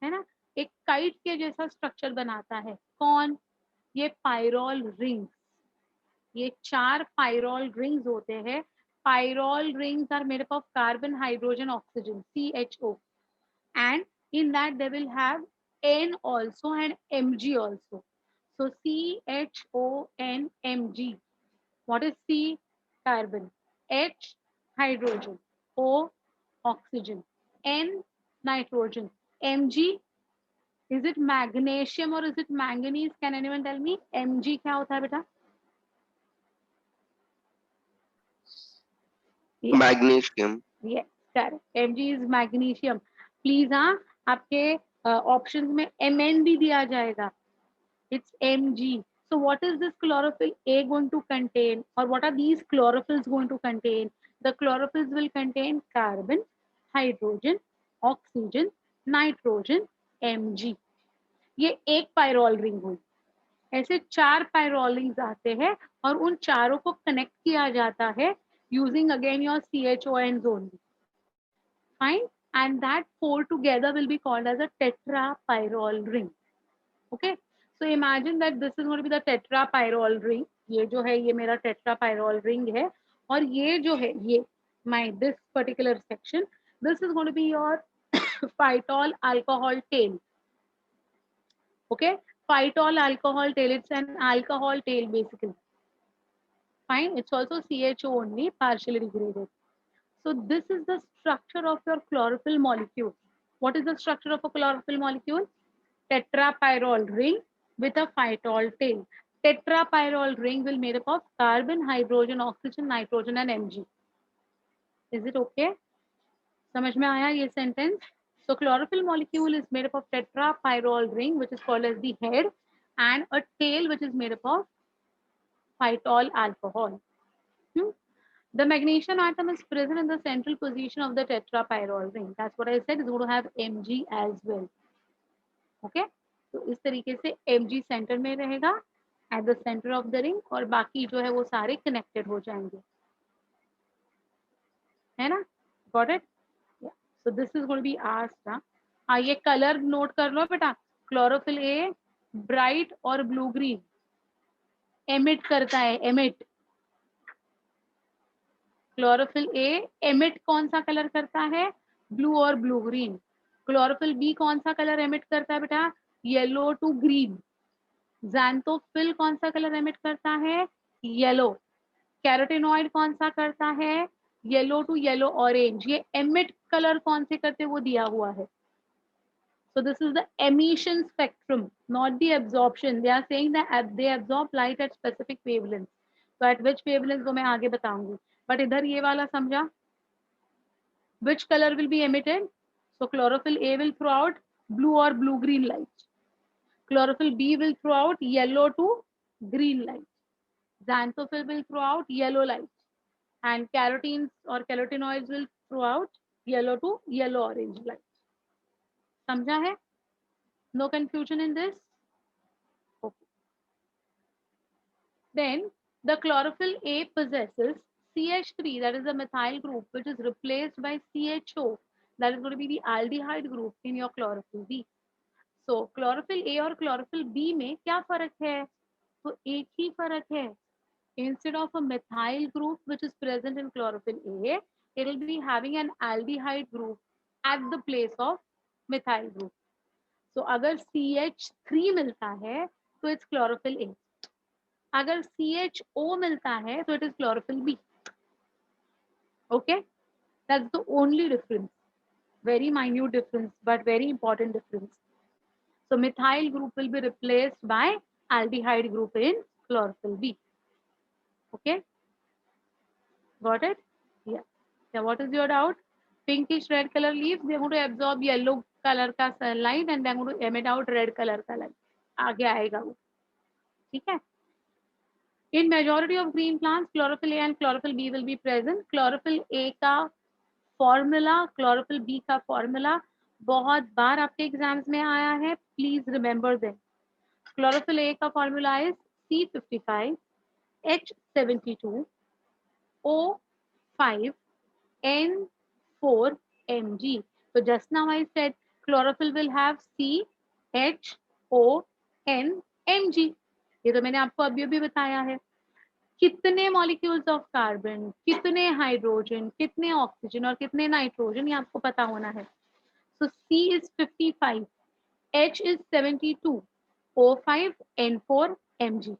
है ना? एक काइट के जैसा स्ट्रक्चर बनाता है। कौन? ये पायरॉल रिंग्स। ये 4 पायरॉल रिंग्स होते हैं। Pyrrole rings are made up of carbon, hydrogen, oxygen, CHO, and in that they will have N also and Mg also. So CHON Mg. What is C? Carbon. H, hydrogen. O, oxygen. N, nitrogen. Mg, is it magnesium or is it manganese? Can anyone tell me? Mg क्या होता है बेटा? Magnesium. Yes, correct. Mg is magnesium. Please हाँ, आपके options में Mn भी दिया जाएगा. It's Mg. So what is this chlorophyll A going to contain, or what are these chlorophylls going to contain? The chlorophylls will contain carbon, hydrogen, oxygen, nitrogen, Mg. ये एक pyrrole ring हुई। ऐसे 4 pyrrole rings आते हैं और उन चारों को कनेक्ट किया जाता है using again your CHONs only. Fine, and that 4 together will be called as a tetrapyrrole ring. Okay, so imagine that this is going to be the tetrapyrrole ring. ये जो है ये मेरा tetrapyrrole ring है, और ये जो है ये my this particular section, this is going to be your phytol alcohol tail. Okay, phytol alcohol tail, it's an alcohol tail basically. Fine, it's also CHO only, partially degraded. So this is the structure of your chlorophyll molecule. What is the structure of a chlorophyll molecule? Tetrapyrrole ring with a phytol tail. Tetrapyrrole ring will made up of carbon, hydrogen, oxygen, nitrogen and Mg. Is it okay? समझ में आया ये sentence? So chlorophyll molecule is made up of tetrapyrrole ring, which is called as the head, and a tail, which is made up of phytol alcohol. Hmm? The magnesium atom is present in the central position of the tetrapyrrole ring. That's what I said. It's going to have Mg as well. Okay? तो इस तरीके से Mg centre में रहेगा at the center of the ring, और बाकी जो है वो सारे कनेक्टेड हो जाएंगे, है ना? Got it? Yeah. So this is going to be asked. हाँ, ये कलर नोट कर लो बेटा. क्लोरोफिल ए ब्राइट और ब्लू ग्रीन एमिट करता है. एमिट, क्लोरोफिल ए एमिट कौन सा कलर करता है? ब्लू और ब्लू ग्रीन. क्लोरोफिल बी कौन सा कलर एमिट करता है बेटा? Yellow to green. ज़ैंथोफिल कौन सा कलर एमिट करता है? येलो. कैरोटीनॉइड कौन सा करता है? Yellow to yellow orange. ये एमिट कलर कौन से करते वो दिया हुआ है. So this is the emission spectrum, not the absorption. They are saying that they absorb light at specific wavelengths. So at which wavelength वो मैं आगे बताऊंगी. But इधर ये वाला समझा? Which color will be emitted? So chlorophyll A will throw out blue or blue-green light. Chlorophyll B will throw out yellow to green light. Xanthophyll will throw out yellow light. And carotenes or carotenoids will throw out yellow to yellow-orange light. समझा है? No confusion in this? Okay. Then the chlorophyll A possesses CH3, that is a methyl group, which is replaced by CHO, that is going to be the aldehyde group in your chlorophyll B. So chlorophyll A और chlorophyll B में क्या फर्क है? तो एक ही फर्क है. Instead of a methyl group which is present in chlorophyll A, it will be having an aldehyde group at the place of methyl group. So अगर CH3 मिलता है तो it's chlorophyll A. अगर CHO मिलता है तो it is chlorophyll B. Okay, that's the only difference. Very minute difference, but very important difference. So methyl group will be replaced by aldehyde group in chlorophyll B. Okay, got it? Yeah. Yeah. What is your doubt? Pinkish red color leaves, they are going to absorb yellow color का sunlight and they are going to emit out red color का light. आगे आएगा वो. ठीक है? In majority of green plants, chlorophyll A and chlorophyll B will be present. Chlorophyll A का formula, chlorophyll B का formula बहुत बार आपके एग्जाम्स में आया है. Please remember them. Chlorophyll A का formula is C55 H72 O5 N4 Mg. So just now I said chlorophyll will have C H O N Mg. ये तो मैंने आपको अभी अभी बताया है. कितने मॉलिक्यूल्स ऑफ कार्बन, कितने हाइड्रोजन, कितने ऑक्सीजन और कितने नाइट्रोजन, ये आपको पता होना है. सो C is 55, H is 72, O5 N4 Mg.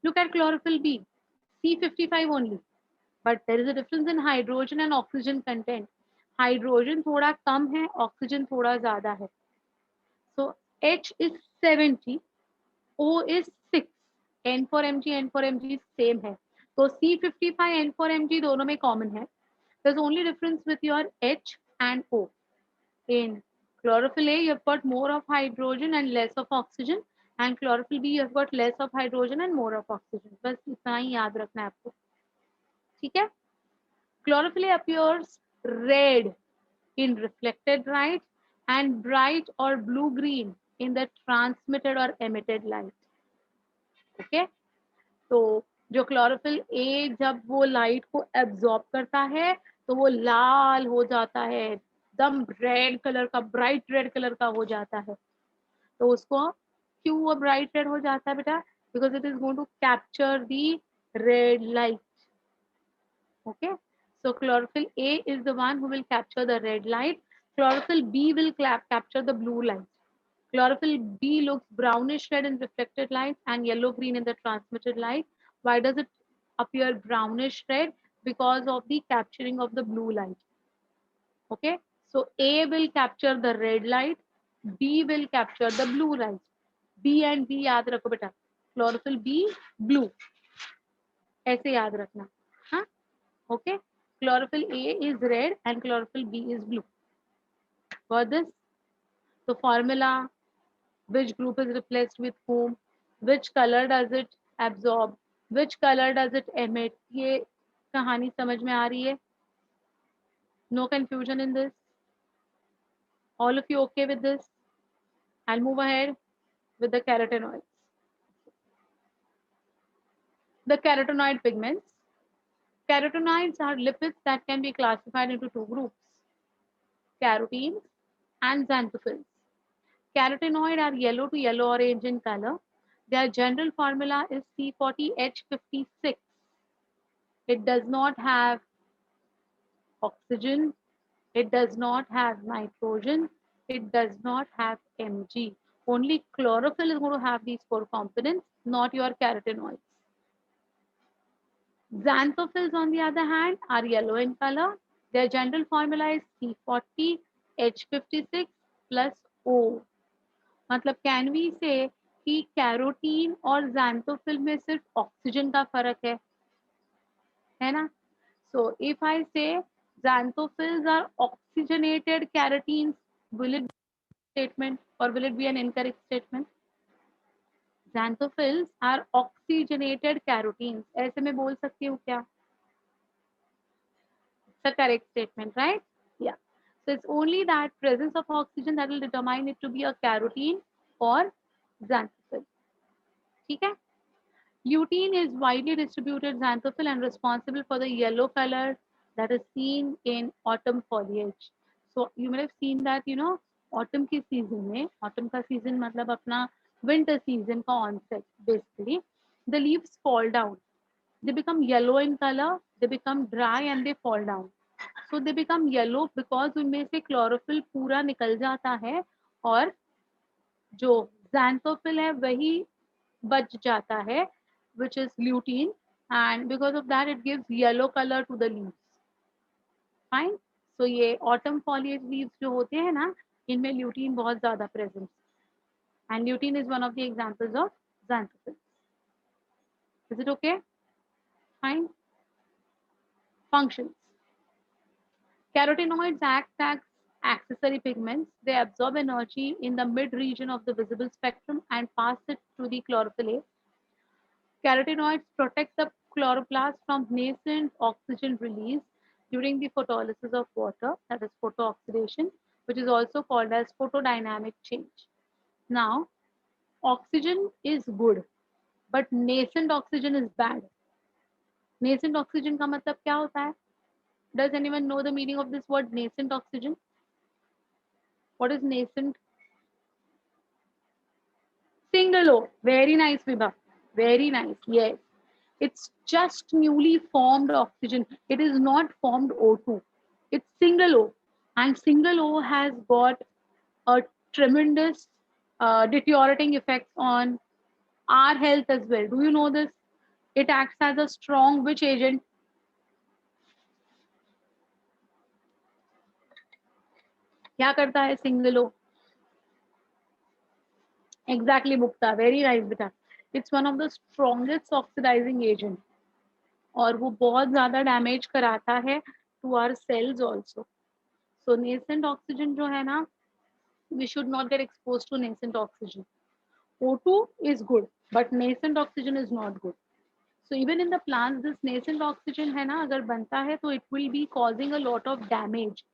Look at chlorophyll B, C55 only, but there is a difference in hydrogen and oxygen content. Hydrogen थोड़ा कम है, ऑक्सीजन थोड़ा ज्यादा है. So H is 70, O is 6, N4Mg same है. तो C55 N4Mg दोनों में common है. There's only difference with your H and O. In chlorophyll A, you've got more of hydrogen and less of oxygen, and chlorophyll B, you've got less of hydrogen and more of oxygen. बस इतना ही याद रखना है आपको. ठीक है? Chlorophyll A appears red in reflected light and bright or blue-green in the transmitted or emitted light. Okay, तो जो क्लोरोफिल ए जब वो लाइट को एब्जॉर्ब करता है तो वो लाल हो जाता है, एकदम रेड कलर का, ब्राइट रेड कलर का हो जाता है. तो उसको क्यों वो ब्राइट रेड हो जाता है बेटा? Because it is going to capture the red light. Okay, so chlorophyll A is the one who will capture the red light. Chlorophyll B will capture the blue light. Chlorophyll B looks brownish red in reflected light and yellow green in the transmitted light. Why does it appear brownish red? Because of the capturing of the blue light. Okay, so A will capture the red light, B will capture the blue light. B and B याद रखो बेटा. Chlorophyll B blue, ऐसे याद रखना. हाँ, okay. Chlorophyll A is red and chlorophyll B is blue. Got this? So formula, which group is replaced with whom, which color does it absorb, which color does it emit, ये कहानी समझ में आ रही है? No confusion in this? All of you okay with this? I'll move ahead with the carotenoids. The carotenoid pigments. Carotenoids are lipids that can be classified into two groups, carotenes and xanthophylls. Carotenoid are yellow to yellow orange in color. Their general formula is C40H56. It does not have oxygen, it does not have nitrogen, it does not have Mg. Only chlorophyll is going to have these four components, not your carotenoids. Xanthophylls, on the other hand, are yellow in color. Their general formula is C40H56 plus O. मतलब can we से कि carotene और xanthophyll में सिर्फ oxygen का फर्क है ना? So if I say xanthophylls are oxygenated carotenes, will it be a statement or will it be an incorrect statement? Xanthophylls are oxygenated carotenes. ऐसे में बोल सकती हूँ क्या? It's a correct statement, right? Yeah. So it's only that presence of oxygen that will determine it to be a carotene or xanthophylls. ठीक है? Lutein is widely distributed xanthophyle and responsible for the yellow color that is seen in autumn foliage. So you may have seen that, autumn की season में, autumn का season मतलब अपना winter season का onset basically, the leaves fall down. They become yellow in color, they become dry and they fall down. So they become yellow because उनमें से chlorophyll पूरा निकल जाता है और जो xanthophyll है वही बच जाता है, which is lutein, and because of that it gives yellow color to the leaves. Fine. So ये autumn foliage leaves जो होते हैं ना, इनमें lutein बहुत ज़्यादा present, and lutein is one of the examples of xanthophyll. Is it okay? Fine. Functions. Carotenoids act as accessory pigments. They absorb energy in the mid region of the visible spectrum and pass it through the chlorophyll A. Carotenoids protect the chloroplast from nascent oxygen release during the photolysis of water, that is photooxidation, which is also called as photodynamic change. Now, oxygen is good, but nascent oxygen is bad. Nascent oxygen का मतलब क्या होता है? Does anyone know the meaning of this word nascent oxygen? What is nascent? Single O. Very nice, Vibha. Very nice. Yes. It's just newly formed oxygen. It is not formed O2. It's single O. And single O has got a tremendous deteriorating effects on our health as well. Do you know this? It acts as a strong which agent? क्या करता है single O? Exactly, Mukta. Very nice, beta. It's one of the strongest oxidizing agent. और वो बहुत ज़्यादा damage कराता है to our cells also. So nascent oxygen जो है ना, we should not get exposed to nascent oxygen. O2 is good, but nascent oxygen is not good. So even in the plants, this nascent oxygen है ना, अगर बनता है तो it will be causing a lot of damage.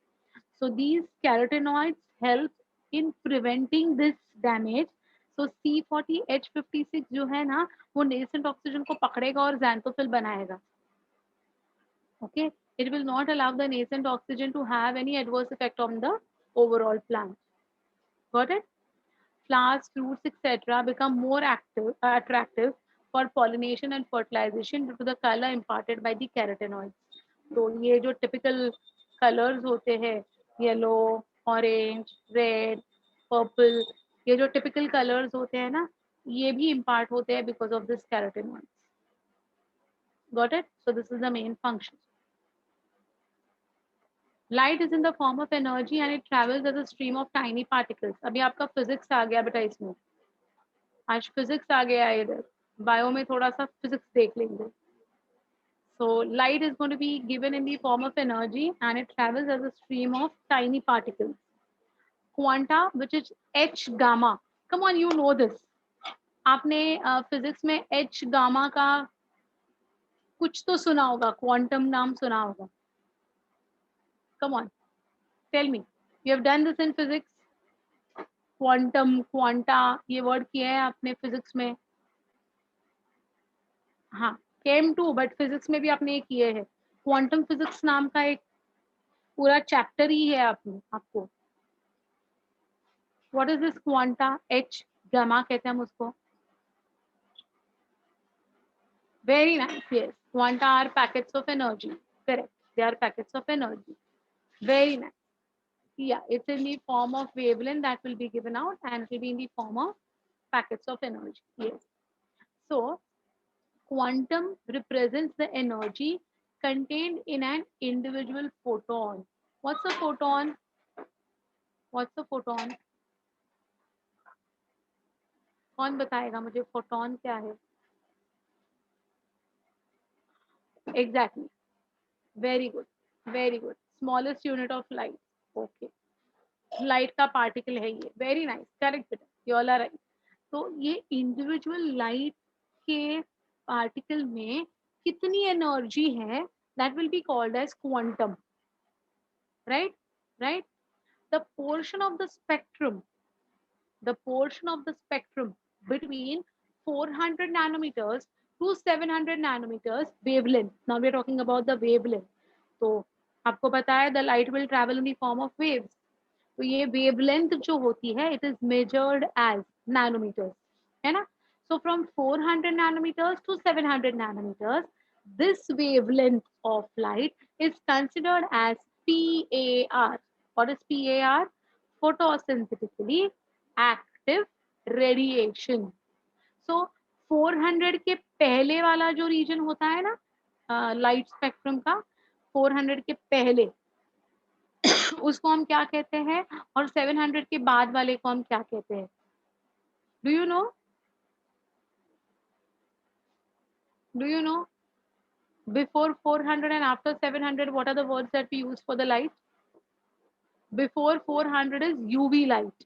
So these carotenoids help in preventing this damage. So C40H56 जो है ना, वो nascent oxygen को पकड़ेगा और xanthophyll बनाएगा. Okay, it will not allow the nascent oxygen to have any adverse effect on the overall plant. Got it? Flowers, fruits, etc. become more attractive for pollination and fertilization due to the color imparted by the carotenoids. तो ये जो typical colors होते हैं, yellow, orange, red, purple, ये जो typical colors होते हैं ना, ये भी impart होते हैं because of this carotenoids. Got it? So this is the main function. Light is in the form of energy and it travels as a stream of tiny particles. अभी आपका physics आ गया बेटा इसमें. आज physics आ गया है इधर. बायो में थोड़ा सा physics देख लेंगे. So light is going to be given in the form of energy and it travels as a stream of tiny particles. Quanta, which is H gamma. Come on, you know this. आपने physics में H gamma का कुछ तो सुना होगा, quantum नाम सुना होगा. Come on, tell me. You have done this in physics. Quantum, quanta, ये वर्ड किया है आपने फिजिक्स में. हाँ, केम टू, बट फिजिक्स में भी आपने ये किए हैं. क्वांटम फिजिक्स नाम का एक पूरा चैप्टर ही है आपको. What is this quanta? H gamma कहते हैं हम उसको. Very nice. Yes, quanta are packets of energy. Correct, they are packets of energy. Very nice. Yeah, it's in the form of wavelength that will be given out and it will be in the form of packets of energy. Yes. So quantum represents the energy contained in an individual photon. What's a photon? What's a photon? कौन बताएगा मुझे photon क्या है? Exactly, very good, very good. Smallest unit of light. Okay, light का particle है ये. Very nice, correct बेटा, you all are right. तो ये इंडिविजुअल लाइट के पार्टिकल में कितनी एनर्जी है, that will be called as quantum. Right, right. The portion of the spectrum, the portion of the spectrum between 400 nanometers to 700 nanometers wavelength. Now we are talking about the wavelength. तो आपको पता है the light will travel in the form of waves. तो ये wavelength जो होती है it is measured as nanometers, है ना? So from 400 nanometers to 700 nanometers, this wavelength of light is considered as PAR. What is PAR? Photosynthetically active radiation. So 400 के पहले वाला जो रीजन होता है ना लाइट स्पेक्ट्रम का, 400 के पहले उसको हम क्या कहते हैं, और 700 के बाद वाले को हम क्या कहते हैं? Do you know? Do you know? Before 400 and after 700, what are the words that we use for the light? Before 400 is UV light,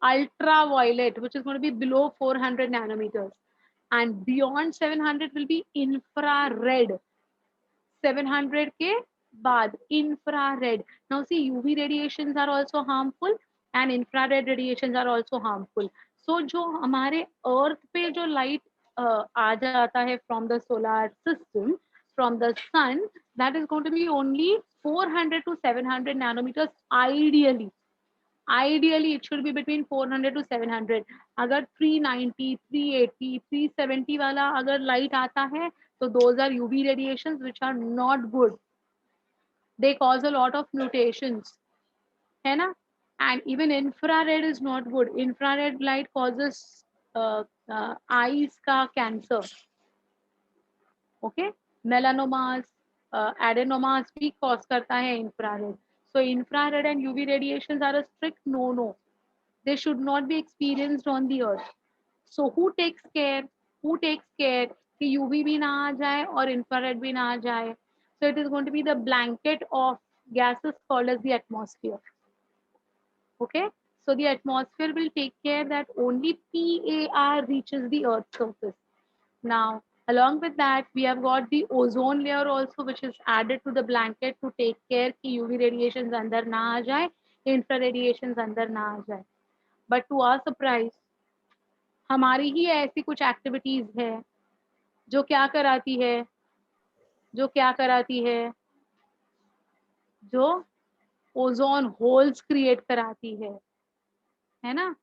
ultraviolet, which is going to be below 400 nanometers, and beyond 700 will be infrared. 700 के बाद infrared. Now see, UV radiations are also harmful and infrared radiations are also harmful. So जो हमारे अर्थ पे जो light आ जाता है from the solar system, from the sun, that is going to be only 400 to 700 nanometers ideally. Ideally, it should be between 400 to 700. अगर 390, 380, 370 वाला अगर light आता है, so those are UV radiations which are not good. They cause a lot of mutations, है ना? And even infrared is not good. Infrared light causes eyes का cancer. Okay, melanomas, adenomas भी cause करता है infrared. So infrared and UV radiations are a strict no-no. They should not be experienced on the earth. So who takes care? Who takes care कि UV भी ना आ जाए और infrared भी ना आ जाए? So it is going to be the blanket of gases called as the atmosphere. Okay, so the atmosphere will take care that only PAR reaches the earth's surface. Now, along with that, we have got the ozone layer also, which is added to the blanket to take care कि UV radiations अंदर ना आ जाए, infra radiations अंदर ना आ जाए. But to our surprise, हमारी ही ऐसी कुछ एक्टिविटीज है जो क्या कराती है, जो क्या कराती जो ओजोन होल्स क्रिएट कराती है ना?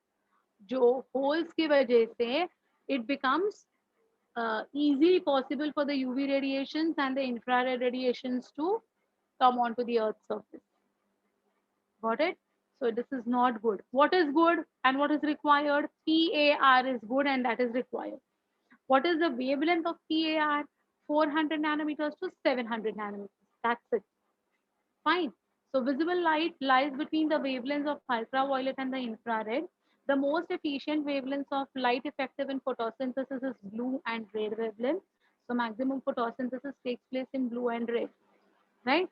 जो होल्स की वजह से it becomes easily possible for the UV radiations and the infrared radiations to come onto the Earth's surface. Got it? So this is not good. What is good and what is required? PAR is good and that is required. What is the wavelength of PAR? 400 nanometers to 700 nanometers. That's it. Fine. So visible light lies between the wavelengths of ultraviolet and the infrared. The most efficient wavelengths of light effective in photosynthesis is blue and red wavelength. So maximum photosynthesis takes place in blue and red, right?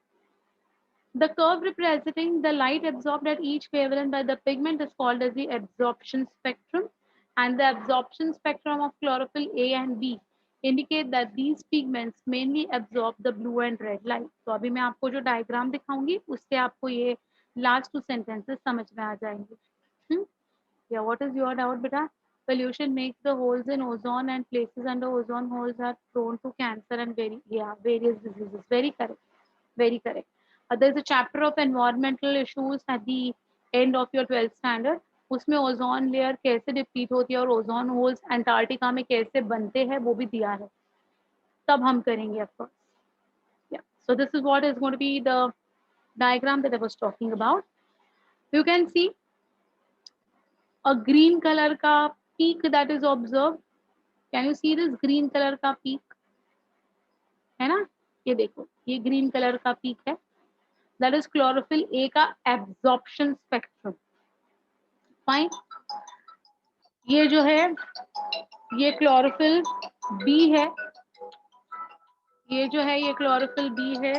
The curve representing the light absorbed at each wavelength by the pigment is called as the absorption spectrum, and the absorption spectrum of chlorophyll A and B indicate that these pigments mainly absorb the blue and red light. तो अभी मैं आपको जो diagram दिखाऊंगी उससे आपको ये last 2 sentences समझ में आ जाएंगे. Yeah, what is your doubt, beta? Pollution makes the holes in ozone and places under ozone holes are prone to cancer and various diseases. Very correct. Very correct. There's a chapter of environmental issues at the end of your 12th standard. उसमें ozone layer कैसे deplete होती है और ozone holes Antarctica में कैसे बनते हैं वो भी दिया है. तब हम करेंगे of course. Yeah. So this is what is going to be the diagram that I was talking about. You can see a green color का peak that is observed. Can you see this green color का peak? है ना? ये देखो, ये green color का peak है. That is chlorophyll A का absorption spectrum. Fine. ये जो है ये chlorophyll B है. ये जो है ये chlorophyll B है.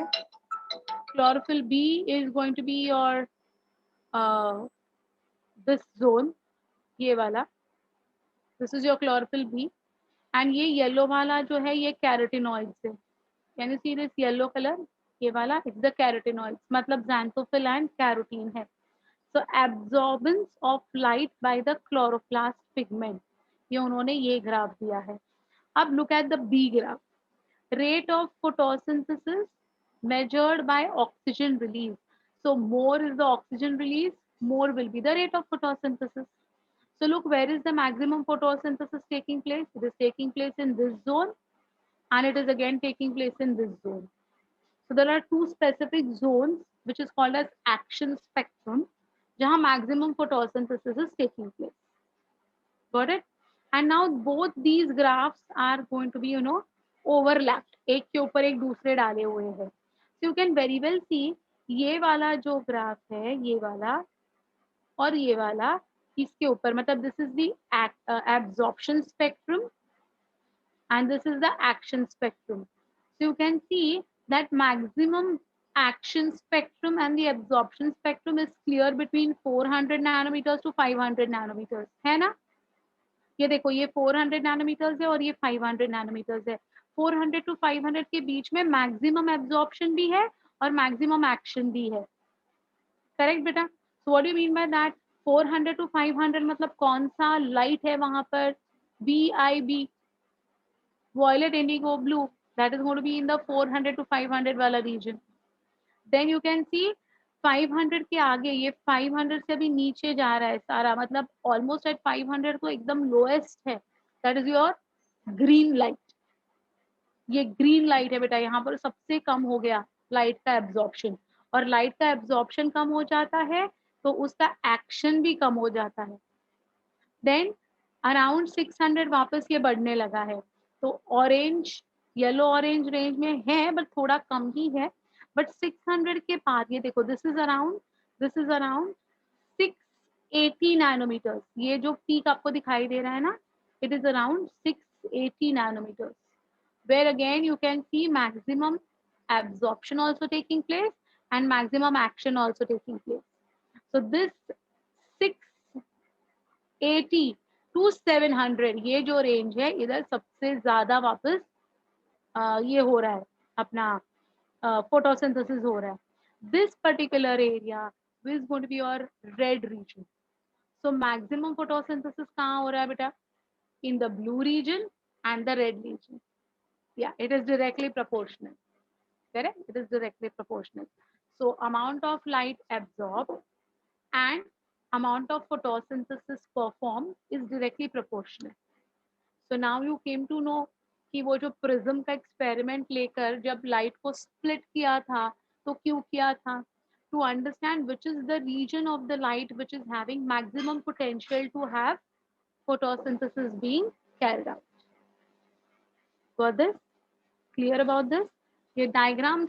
Chlorophyll B is going to be your this zone. ये वाला. This is your chlorophyll B. And ये yellow वाला जो है ये carotenoids है. Can you see this yellow color? ये वाला it's the carotenoids. मतलब xanthophyll and carotene है. So absorbance of light by the chloroplast pigment. ये उन्होंने ये ग्राफ दिया है. अब look at the B graph. Rate of photosynthesis measured by oxygen release. So more is the oxygen release, more will be the rate of photosynthesis. So look, where is the maximum photosynthesis taking place? It is taking place in this zone and it is again taking place in this zone. So there are two specific zones which is called as action spectrum, जहाँ maximum photosynthesis is taking place. Got it? And now both these graphs are going to be, overlapped. एक के ऊपर एक दूसरे डाले हुए हैं. So you can very well see ये वाला जो ग्राफ है, ये वाला और ये वाला इसके ऊपर मतलब this is the absorption spectrum and this is the action spectrum. So you can see that maximum action spectrum and the absorption spectrum is clear between 400 nanometers to 500 nanometers. है ना? ये देखो ये 400 nanometers है और ये 500 nanometers है. 400 to 500 के बीच में maximum absorption भी है और maximum action भी है. Correct बेटा? So what do you mean by that? 400 to 500 मतलब कौन सा light है वहां पर? VIB, violet, indigo, blue. That is going to be in the 400 to 500 वाला region. Then you can see 500 के आगे ये 500 से भी नीचे जा रहा है सारा मतलब almost at 500 तो एकदम lowest है. That is your green light. ये green light है बेटा. यहाँ पर सबसे कम हो गया light का absorption और light का absorption कम हो जाता है तो उसका action भी कम हो जाता है. Then around 600 वापस ये बढ़ने लगा है. तो orange, yellow orange range में है but थोड़ा कम ही है. But 600 के बाद ये देखो this is around 680 nanometers. ये जो peak आपको दिखाई दे रहा है ना, it is around 680 nanometers. Where again you can see maximum absorption also taking place and maximum action also taking place. So this 680 to 700 ये जो range है इधर सबसे ज्यादा वापस ये हो रहा है अपना photosynthesis हो रहा है. This particular area is going to be your red region. So maximum photosynthesis कहाँ हो रहा है बेटा? In the blue region and the red region. Yeah, it is directly proportional. Correct? It is directly proportional. So amount of light absorbed and amount of photosynthesis performed is directly proportional. So now you came to know कि वो जो prism का experiment लेकर जब light को split किया था तो क्यों किया था? To understand which is the region of the light which is having maximum potential to have photosynthesis being carried out. Got this? Clear about this? ये डायग्राम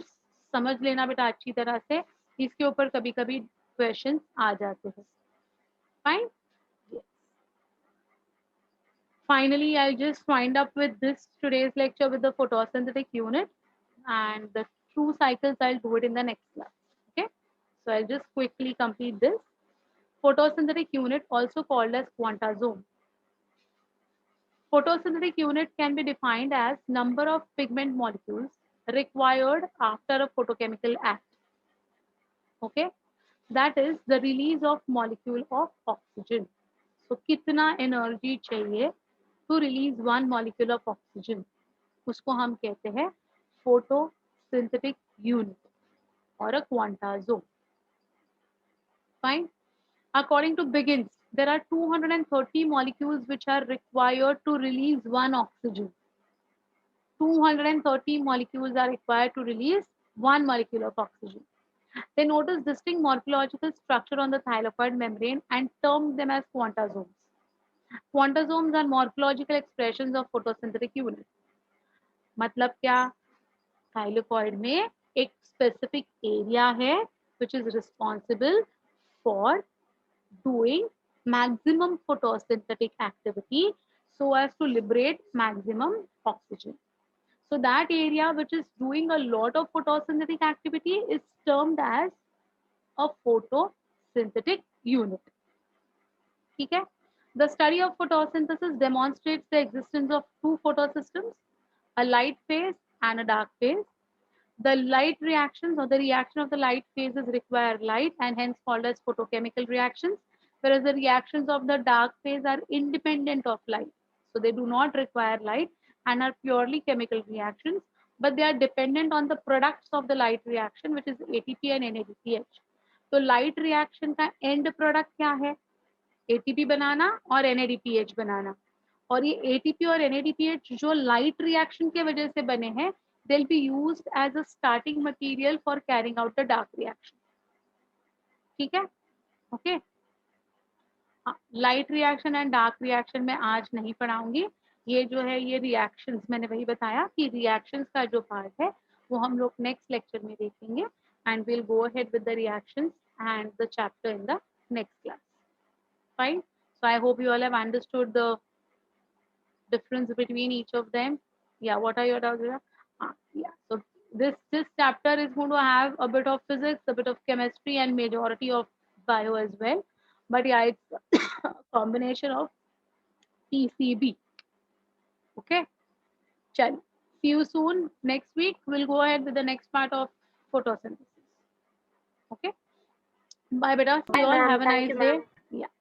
समझ लेना बेटा अच्छी तरह से. इसके ऊपर कभी कभी क्वेश्चन आ जाते हैं. Fine. Finally, I'll just wind up with this today's lecture with the photosynthetic unit, and the true cycles I'll do it in the next class. Okay, so I'll just quickly complete this. Photosynthetic unit, also called as quantazome. Photosynthetic unit can be defined as number of pigment molecules required after a photochemical act. Okay, that is the release of molecule of oxygen. So कितना energy चाहिए to release one molecule of oxygen, उसको हम कहते हैं photosynthetic unit or a quantazome. Fine. According to Biggins, there are 230 molecules which are required to release one oxygen. 230 molecules are required to release one molecule of oxygen. They noticed distinct morphological structure on the thylakoid membrane and termed them as quantasomes. Quantasomes are morphological expressions of photosynthetic unit. मतलब क्या? Thylakoid में एक specific area है which is responsible for doing maximum photosynthetic activity so as to liberate maximum oxygen. So that area which is doing a lot of photosynthetic activity is termed as a photosynthetic unit. ठीक है? The study of photosynthesis demonstrates the existence of two photosystems, a light phase and a dark phase. The light reactions or the reaction of the light phases require light and hence called as photochemical reactions, whereas the reactions of the dark phase are independent of light. So they do not require light and are purely chemical reactions, but they are dependent on the products of the light reaction, which is ATP and NADPH. तो light reaction का and product क्या है? ATP बनाना और NADPH बनाना. और ये ATP और NADPH जो light reaction के वजह से बने हैं, they'll be used as a starting material for carrying out the dark reaction. ठीक है? Okay. Light reaction and dark reaction मैं आज नहीं पढ़ाऊंगी. ये जो है ये रिएक्शंस मैंने वही बताया कि रिएक्शंस का जो पार्ट है वो हम लोग नेक्स्ट लेक्चर में देखेंगे and will go ahead with the reactions and the chapter in the next class. Fine. So I hope you all have understood the difference between each of them. Yeah, what are your doubts? Yeah, so this chapter is going to have a bit of physics, a bit of chemistry, and majority of bio as well. But yeah, it's a combination of PCB. Okay, chal. See you soon. Next week we'll go ahead with the next part of photosynthesis. Okay, bye beta. See Bye, you all. ma'am. Have a Thank nice you, day. ma'am. Yeah.